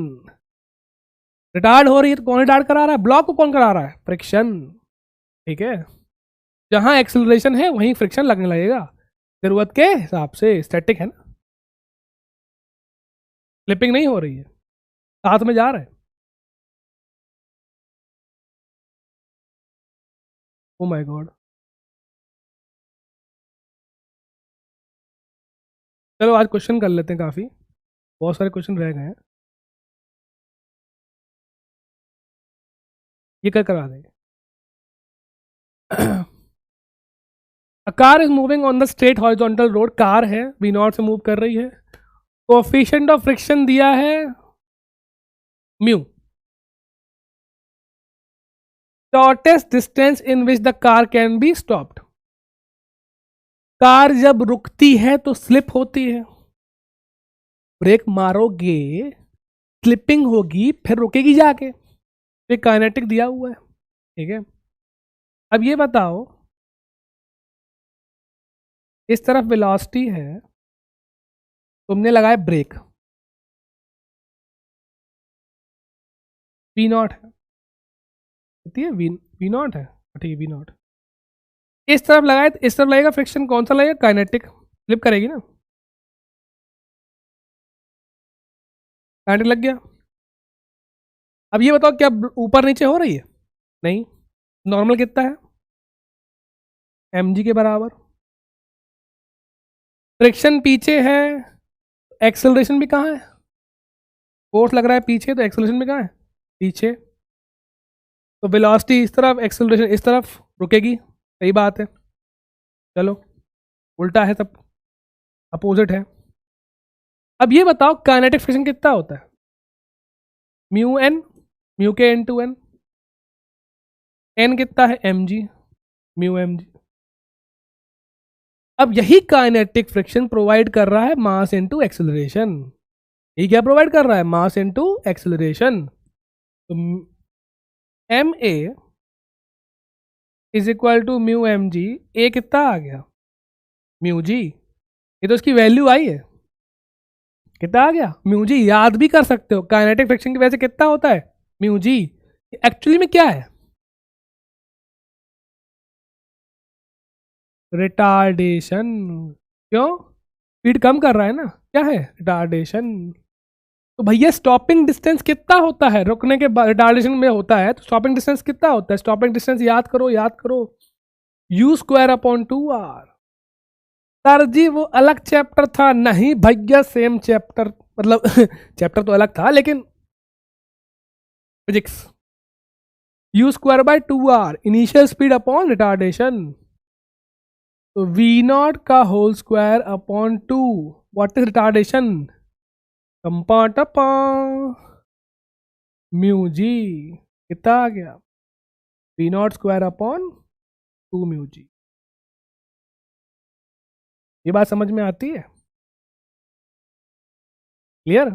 रिटार्ड हो रही है तो कौन रिटार्ड करा रहा है, ब्लॉक को कौन करा रहा है, फ्रिक्शन, ठीक है। जहां एक्सेलरेशन है वहीं फ्रिक्शन लगने लगेगा, जरूरत के हिसाब से। स्टैटिक है ना, फ्लिपिंग नहीं हो रही है, साथ में जा रहा है। Oh my God. चलो आज क्वेश्चन कर लेते हैं, काफी बहुत सारे क्वेश्चन रह गए हैं, ये कर करा देंगे। A car is moving on the straight horizontal road, car है, V0 से मूव कर रही है, कोएफिशिएंट ऑफ फ्रिक्शन दिया है mu, shortest distance in which the car can be stopped. Car जब रुकती है तो स्लिप होती है, ब्रेक मारोगे स्लिपिंग होगी, फिर रुकेगी जाके, ये काइनेटिक दिया हुआ है, ठीक है। अब ये बताओ, इस तरफ वेलोसिटी है, तुमने लगाया ब्रेक, V0 है, कितनी है, V0 है, ठीक है V0। इस तरफ लगाए तो इस तरफ लगेगा फ्रिक्शन, कौन सा लगेगा, काइनेटिक, स्लिप करेगी ना, काइनेटिक लग गया। अब ये बताओ क्या ऊपर नीचे हो रही है, नहीं, नॉर्मल कितना है, mg के बराबर। फ्रिक्शन पीछे है, एक्सेलरेशन भी कहाँ है, फोर्स लग रहा है पीछे, तो एक्सेलरेशन भी कहाँ है, पीछे। तो वेलोसिटी इस तरफ, एक्सेलरेशन इस तरफ, रुकेगी, सही बात है। चलो उल्टा है, सब अपोजिट है। अब ये बताओ काइनेटिक फ्रिक्शन कितना होता है, म्यू एन, म्यू के n/n, एन कितना है, mg, म्यू mg। अब यही काइनेटिक फ्रिक्शन प्रोवाइड कर रहा है मास इनटू एक्सेलरेशन। ये क्या प्रोवाइड कर रहा है, मास इनटू एक्सेलरेशन। तो M A is equal to mu M G, A कितना आ गया, म्यू जी, ये तो उसकी वैल्यू आई है, कितना आ गया, म्यू जी। याद भी कर सकते हो, काइनेटिक फ्रिक्शन की वजह से कितना होता है, म्यू जी। एक्चुअली में क्या है, रिटार्डेशन। क्यों, स्पीड कम कर रहा है ना, क्या है, रिटार्डेशन। तो भैया स्टॉपिंग डिस्टेंस कितना होता है, रुकने के बाद रिटार्डेशन में होता है, तो स्टॉपिंग डिस्टेंस कितना होता है, स्टॉपिंग डिस्टेंस याद करो, याद करो, u²/2r। सर जी वो अलग चैप्टर था, नहीं भैया सेम चैप्टर, मतलब चैप्टर तो अलग था लेकिन physics. U square by 2r initial speed upon retardation, तो वी नॉट का whole square upon 2, what is retardation, कंपा टपा म्यू जी, कितना आ गया, V nought square upon 2 mu G. ये बात समझ में आती है? क्लियर?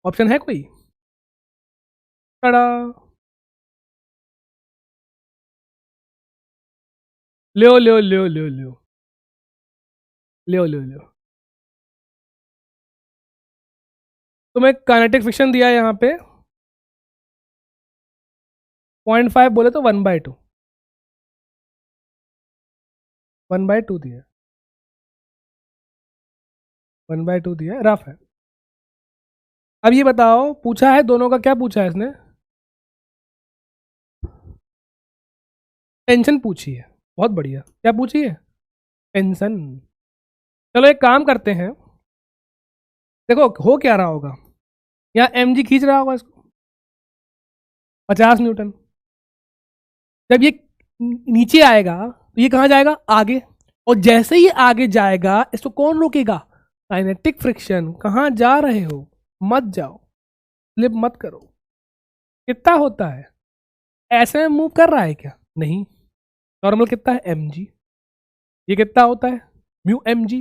ऑप्शन है कोई? टड़ा, लो लो लो लो लो लो लो लो, तुम्हें काइनेटिक फ्रिक्शन दिया है यहाँ पे 0.5, बोले तो 1/2, 1/2 दिया, 1/2 दिया, रफ है। अब ये बताओ, पूछा है दोनों का, क्या पूछा है इसने, टेंशन पूछी है, बहुत बढ़िया। क्या पूछी है? टेंशन। चलो एक काम करते हैं, देखो हो क्या रहा होगा, यहाँ एम जी खींच रहा होगा इसको 50 न्यूटन, जब ये नीचे आएगा तो ये कहाँ जाएगा, आगे, और जैसे ही आगे जाएगा इसको कौन रोकेगा, काइनेटिक फ्रिक्शन। कहाँ जा रहे हो, मत जाओ, स्लिप मत करो। कितना होता है, ऐसे में मूव कर रहा है क्या, नहीं, नॉर्मल कितना है एम जी, ये कितना होता है म्यू एम जी,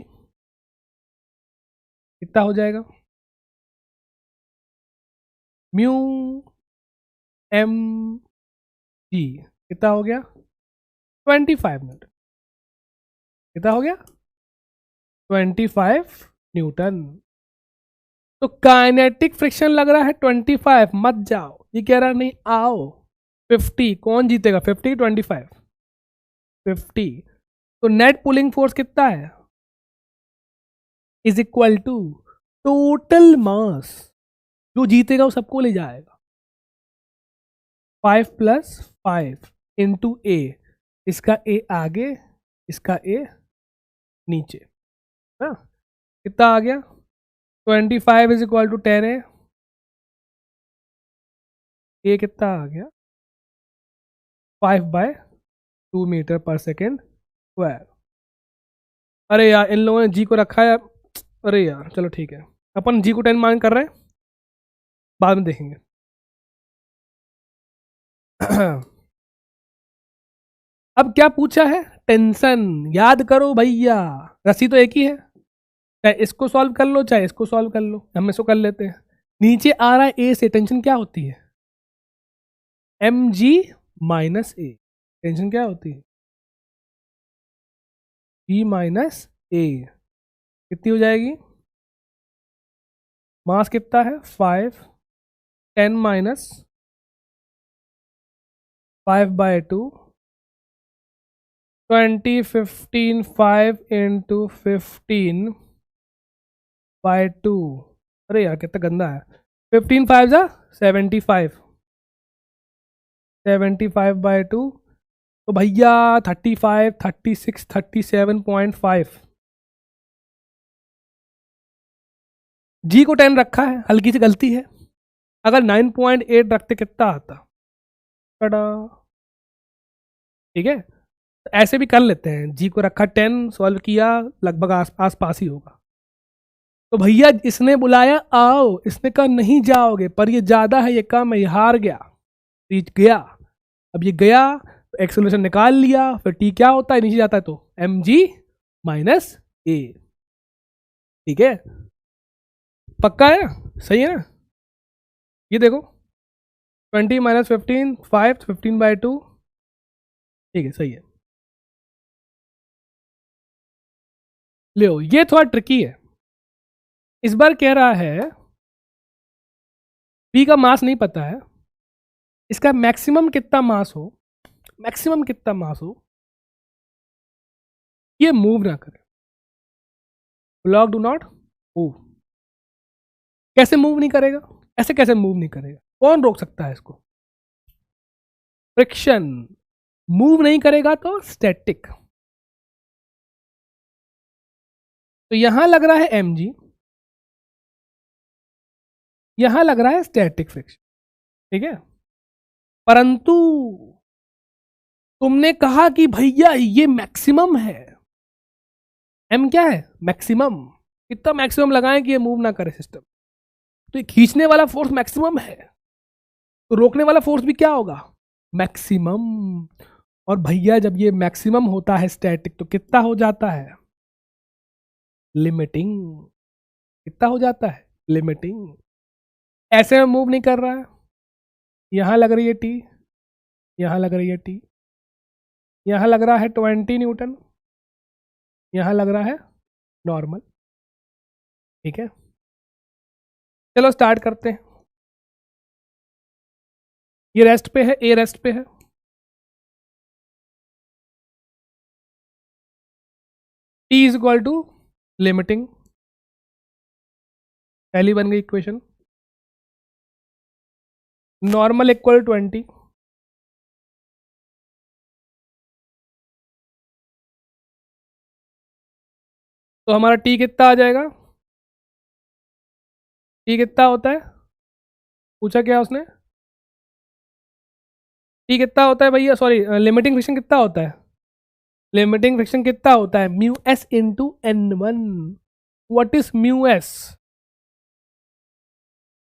कितना हो जाएगा म्यू एम जी, कितना हो गया 25 न्यूटन, कितना हो गया 25 न्यूटन। तो काइनेटिक फ्रिक्शन लग रहा है 25, मत जाओ, ये कह रहा नहीं आओ 50, कौन जीतेगा 50 25, 50, तो नेट पुलिंग फोर्स कितना है, is equal to total mass, जो जीतेगा वो सबको ले जाएगा, 5 + 5 इंटू ए, इसका ए आगे, इसका ए नीचे, हाँ कितना आ गया 25 इज इक्वल टू 10 ए कितना आ गया 5/2 मीटर पर सेकेंड स्क्वायर। अरे यार इन लोगों ने जी को रखा है, अरे यार चलो ठीक है, अपन जी को 10 मान कर रहे हैं, बाद में देखेंगे। अब क्या पूछा है, टेंशन, याद करो भैया, रस्सी तो एक ही है, चाहे इसको सॉल्व कर लो चाहे इसको सॉल्व कर लो, हम इसको कर लेते हैं। नीचे आ रहा है ए से, टेंशन क्या होती है, एम जी माइनस ए, टेंशन क्या होती है जी माइनस ए, कितनी हो जाएगी, मास कितना है 5, 10 माइनस 5/2, 20 15 5 इंटू 15/2, अरे यार कितना गंदा है, 15 5 जा 75, 75/2, तो भैया 35 36 37.5, जी को 10 रखा है, हल्की सी गलती है, अगर 9.8 रखते कितना आता, ठीक है, तो ऐसे भी कर लेते हैं, जी को रखा 10, सॉल्व किया, लगभग आस पास ही होगा। तो भैया इसने बुलाया आओ, इसने कहा नहीं जाओगे, पर ये ज्यादा है, ये कम है, ये हार गया, रीच गया, अब ये गया तो एक्सेलरेशन निकाल लिया, फिर टी क्या होता है, नीचे जाता है तो एम जी माइनस ए, ठीक है, पक्का है ना, सही है ना, ये देखो 20 माइनस 15 5 15/2, ठीक है सही है। लो ये थोड़ा ट्रिकी है, इस बार कह रहा है बी का मास नहीं पता है, इसका मैक्सिमम कितना मास हो, मैक्सिमम कितना मास हो, ये मूव ना करे, ब्लॉक डू नॉट मूव, कैसे मूव नहीं करेगा, ऐसे कैसे मूव नहीं करेगा, कौन रोक सकता है इसको, फ्रिक्शन, मूव नहीं करेगा तो स्टैटिक, तो यहां लग रहा है एम जी, यहां लग रहा है स्टैटिक फ्रिक्शन, ठीक है, परंतु तुमने कहा कि भैया ये मैक्सिमम है, एम क्या है, मैक्सिमम, कितना मैक्सिमम लगाएं कि ये मूव ना करे सिस्टम, तो ये खींचने वाला फोर्स मैक्सिमम है, तो रोकने वाला फोर्स भी क्या होगा, मैक्सिमम। और भैया जब ये मैक्सिमम होता है स्टैटिक तो कितना हो जाता है, लिमिटिंग, कितना हो जाता है, लिमिटिंग। ऐसे में मूव नहीं कर रहा है, यहां लग रही है टी, यहां लग रही है टी, यहां लग रहा है 20 न्यूटन, यहां लग रहा है नॉर्मल, ठीक है। चलो स्टार्ट करते हैं। ये रेस्ट पे है, ए रेस्ट पे है, T is equal to limiting, पहली बन गई इक्वेशन, नॉर्मल इक्वल 20, तो हमारा टी कितना आ जाएगा, टी कितना होता है, पूछा क्या उसने, टी कितना होता है भैया, सॉरी लिमिटिंग फ्रिक्शन कितना होता है, लिमिटिंग फ्रिक्शन कितना होता है, mu S into N one. What is mu s,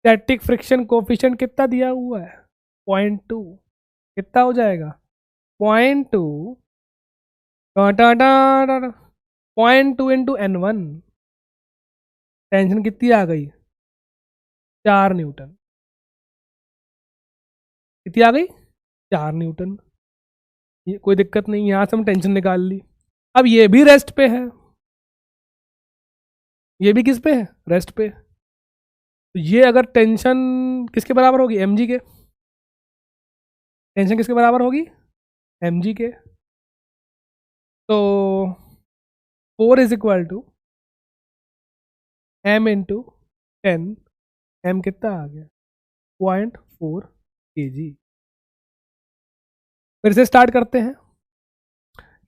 static friction coefficient कितना दिया हुआ है, 0.2, कितना हो जाएगा 0.2, 0.2 इंटू एन वन, टेंशन कितनी आ गई, 4 न्यूटन, कितनी आ गई, 4 न्यूटन। ये कोई दिक्कत नहीं, यहां से हम टेंशन निकाल ली। अब ये भी रेस्ट पे है, ये भी किस पे है, रेस्ट पे, तो ये अगर टेंशन किसके बराबर होगी, एम जी के, टेंशन किसके बराबर होगी, एम जी के, तो 4 is equal to m into 10, m कितना आ गया 0.4 kg। फिर से स्टार्ट करते हैं,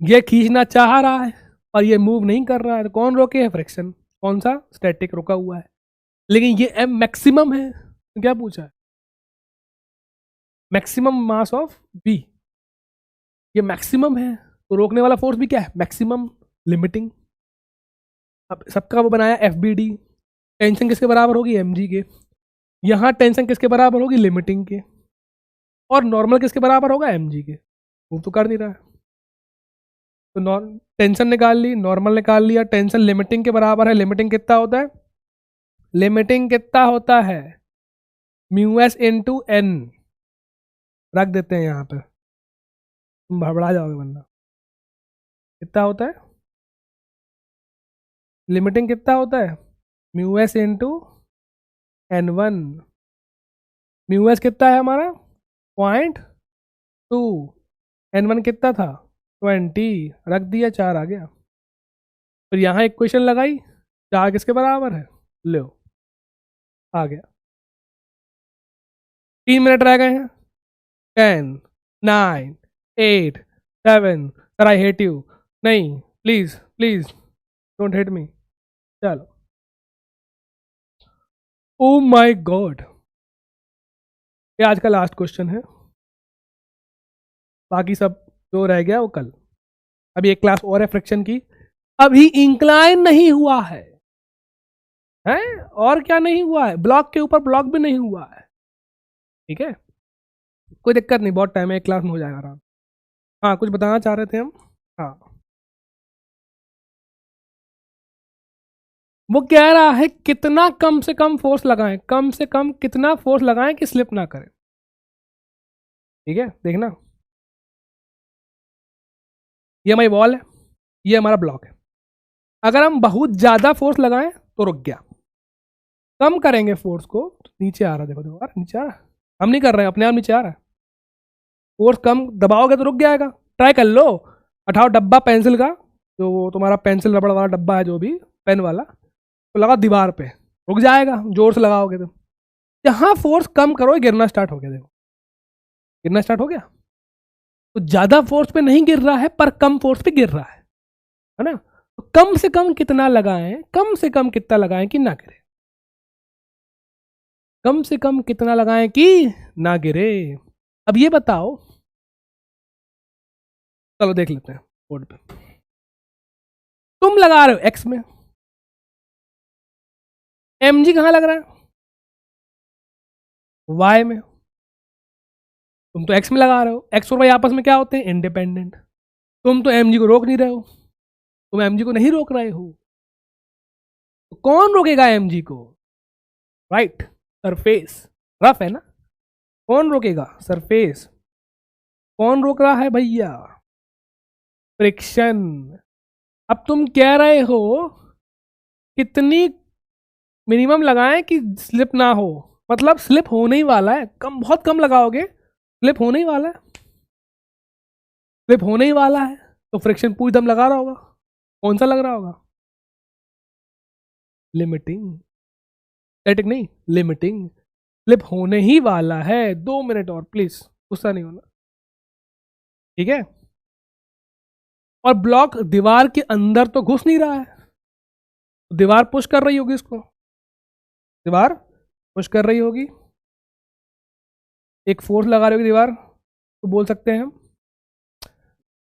ये खींचना चाह रहा है और ये मूव नहीं कर रहा है, तो कौन रोके है, फ्रिक्शन, कौन सा, स्टैटिक रुका हुआ है, लेकिन ये एम मैक्सिमम है, तो क्या पूछा है, मैक्सिमम मास ऑफ बी, ये मैक्सिमम है, तो रोकने वाला फोर्स भी क्या है, मैक्सिमम, लिमिटिंग। अब सबका वो बनाया एफ बी डी, टेंशन किसके बराबर होगी, एम जी के, यहाँ टेंशन किसके बराबर होगी, लिमिटिंग के, और नॉर्मल किसके बराबर होगा, एम जी के, वो तो कर नहीं रहा है, तो टेंशन निकाल ली, नॉर्मल निकाल लिया, टेंशन लिमिटिंग के बराबर है, लिमिटिंग कितना होता है, लिमिटिंग कितना होता है, म्यू एस इंटू एन, रख देते हैं यहाँ पे, तुम भड़बड़ा जाओगे वरना, कितना होता है, लिमिटिंग कितना होता है, mu S into N one, mu s कितना है हमारा 0.2, एन वन कितना था 20, रख दिया, 4 आ गया। फिर यहाँ एक क्वेश्चन लगाई, 4 किसके बराबर है, लो आ गया। 3 मिनट रह गए हैं, 10, 9, 8, 7, सर आई हेट यू, नहीं please please don't hate me, चलो, ओ माय गॉड, ये आज का लास्ट क्वेश्चन है, बाकी सब जो रह गया वो कल। अभी एक क्लास और है फ्रिक्शन की, अभी इंक्लाइन नहीं हुआ है, हैं, और क्या नहीं हुआ है, ब्लॉक के ऊपर ब्लॉक भी नहीं हुआ है, ठीक है, कोई दिक्कत नहीं, बहुत टाइम है, एक क्लास में हो जाएगा आराम। हाँ कुछ बताना चाह रहे थे हम, हाँ वो कह रहा है कितना कम से कम फोर्स लगाएं, कम से कम कितना फोर्स लगाएं कि स्लिप ना करें, ठीक है, देखना, ये हमारी वॉल है, ये हमारा ब्लॉक है, अगर हम बहुत ज्यादा फोर्स लगाएं तो रुक गया, कम करेंगे फोर्स को तो नीचे आ रहा, देखो देखो यार नीचे आ रहा, हम नहीं कर रहे हैं, अपने आप नीचे आ रहा है, फोर्स कम दबाओगे तो रुक जाएगा, ट्राई कर लो, उठाओ डब्बा पेंसिल का, जो वो तुम्हारा पेंसिल रबड़ वाला डब्बा है जो भी पेन वाला, तो लगा दीवार पे, रुक जाएगा, जोर से लगाओगे तो, जहां फोर्स कम करो गिरना स्टार्ट हो गया, देखो गिरना स्टार्ट हो गया, तो ज्यादा फोर्स पे नहीं गिर रहा है पर कम फोर्स पे गिर रहा है ना, तो कम से कम कितना लगाएं, कम से कम कितना लगाएं कि ना गिरे, कम से कम कितना लगाएं कि ना गिरे। अब ये बताओ, चलो देख लेते हैं बोर्ड पे। तुम लगा रहे हो एक्स में, mg कहां लग रहा है? y में। तुम तो x में लगा रहे हो, x और y आपस में क्या होते हैं? इंडिपेंडेंट। तुम तो mg को रोक नहीं रहे हो, तुम mg को नहीं रोक रहे हो, तो कौन रोकेगा mg को? राइट, सरफेस रफ है ना, कौन रोकेगा? सरफेस। कौन रोक रहा है भैया? फ्रिक्शन। अब तुम कह रहे हो कितनी मिनिमम लगाएं कि स्लिप ना हो, मतलब स्लिप होने ही वाला है, कम बहुत कम लगाओगे स्लिप होने ही वाला है, स्लिप होने ही वाला है, तो फ्रिक्शन पूरी दम लगा रहा होगा। कौन सा लग रहा होगा? लिमिटिंग। स्टैटिक नहीं, लिमिटिंग। स्लिप होने ही वाला है। 2 मिनट और प्लीज, गुस्सा नहीं होना, ठीक है? और ब्लॉक दीवार के अंदर तो घुस नहीं रहा है, दीवार पुश कर रही होगी इसको, दीवार पुश कर रही होगी, एक फोर्स लगा रही होगी दीवार, तो बोल सकते हैं हम।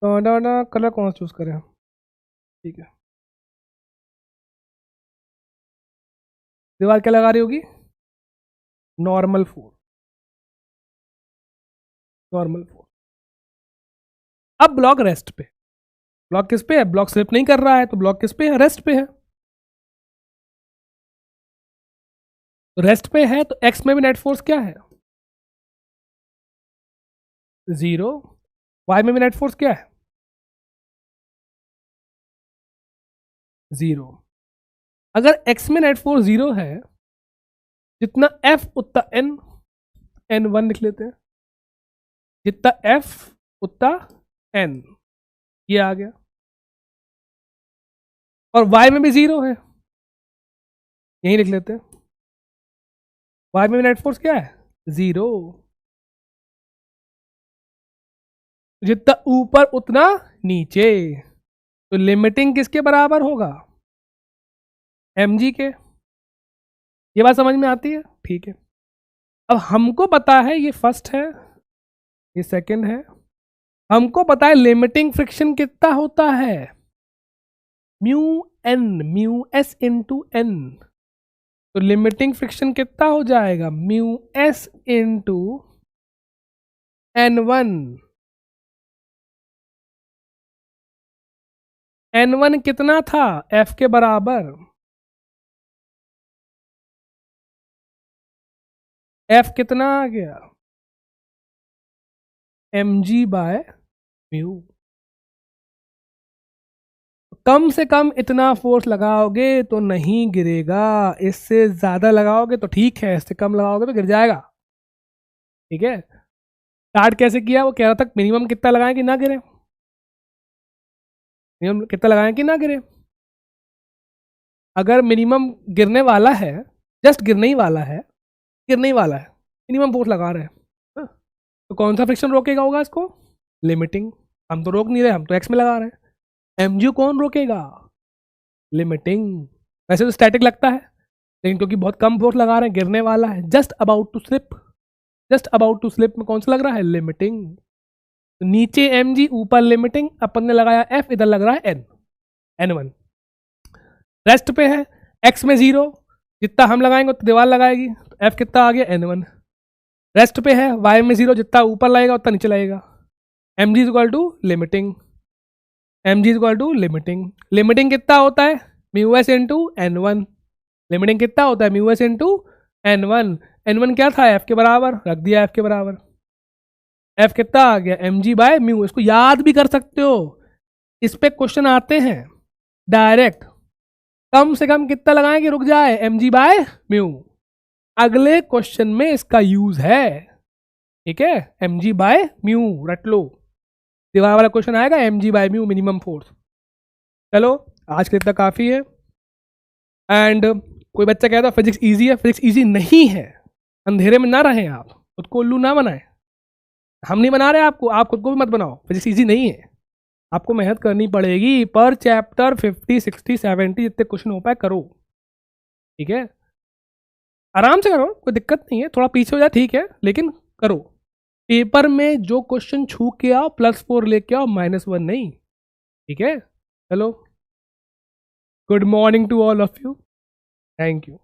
तो कलर कौन सा चूज करें? ठीक है, दीवार क्या लगा रही होगी? Normal force, normal force. अब ब्लॉक रेस्ट पे, ब्लॉक किस पे है? ब्लॉक स्लिप नहीं कर रहा है, तो ब्लॉक किस पे है? रेस्ट पे है। तो रेस्ट पे है तो एक्स में भी नेट फोर्स क्या है? 0। वाई में भी नेट फोर्स क्या है? 0। अगर एक्स में नेट फोर्स 0 है, जितना एफ उतना एन, n1 लिख लेते हैं, जितना एफ उतना एन, ये आ गया। और y में भी 0 है, यही लिख लेते हैं, y में भी नेट फोर्स क्या है? 0। जितना ऊपर उतना नीचे, तो लिमिटिंग किसके बराबर होगा? mg के। ये बात समझ में आती है? ठीक है। अब हमको पता है ये फर्स्ट है, ये सेकंड है, हमको पता है लिमिटिंग फ्रिक्शन कितना होता है? Mu N, mu S into N. तो लिमिटिंग फ्रिक्शन कितना हो जाएगा? Mu S into n1। n1 कितना था? f के बराबर। f कितना आ गया? mg by mu. कम से कम इतना फोर्स लगाओगे तो नहीं गिरेगा, इससे ज्यादा लगाओगे तो ठीक है, इससे कम लगाओगे तो गिर जाएगा। ठीक है? स्टार्ट कैसे किया? वो कह रहा था मिनिमम कितना लगाएं कि ना गिरे, मिनिमम कितना लगाएं कि ना गिरे। अगर मिनिमम गिरने वाला है, जस्ट गिरने ही वाला है, गिरने ही वाला है, मिनिमम फोर्स लगा रहे हैं, हाँ, तो कौन सा फ्रिक्शन रोकेगा होगा इसको? लिमिटिंग। हम तो रोक नहीं रहे, हम तो एक्स में लगा रहे हैं। एमजी कौन रोकेगा? लिमिटिंग। वैसे तो स्टैटिक लगता है, लेकिन क्योंकि बहुत कम फोर्स लगा रहे हैं, गिरने वाला है, just about to slip, just about to slip में कौन सा लग रहा है? लिमिटिंग। तो नीचे mg, ऊपर लिमिटिंग, अपन ने लगाया f, इधर लग रहा है n, n1। रेस्ट पे है, x में 0, जितना हम लगाएंगे उतना दीवार लगाएगी, तो f कितना आ गया? n1। रेस्ट पे है, y में 0, जितना ऊपर लगेगा उतना नीचे लगेगा। mg is equal to limiting, mg is equal to limiting. Limiting कितना होता है? Mu S into n1। Limiting कितना होता है? Mu S into n1। n1 क्या था? f के बराबर, रख दिया f के बराबर। f कितना आ गया? mg by mu. इसको याद भी कर सकते हो, इस पे क्वेश्चन आते हैं डायरेक्ट। कम से कम कितना लगाएं कि रुक जाए? mg by mu. अगले क्वेश्चन में इसका यूज है, ठीक है? mg बाय म्यू रट लो, दीवार वाला क्वेश्चन आएगा, mg by mu minimum force. चलो आज के लिए इतना काफी है। एंड कोई बच्चा कहता है फिजिक्स इजी है, फिजिक्स इजी नहीं है। अंधेरे में ना रहें आप, खुद को उल्लू ना बनाएं। हम नहीं बना रहे आपको, आप खुद को भी मत बनाओ। फिजिक्स इजी नहीं है, आपको मेहनत करनी पड़ेगी। पर चैप्टर 50, 60, 70 जितने क्वेश्चन हो पाए करो, ठीक है? आराम से करो, कोई दिक्कत नहीं है, थोड़ा पीछे हो जाए ठीक है, लेकिन करो। पेपर में जो क्वेश्चन छू के आओ +4 लेके आओ, -1 नहीं, ठीक है। चलो, good morning to all of you, thank you.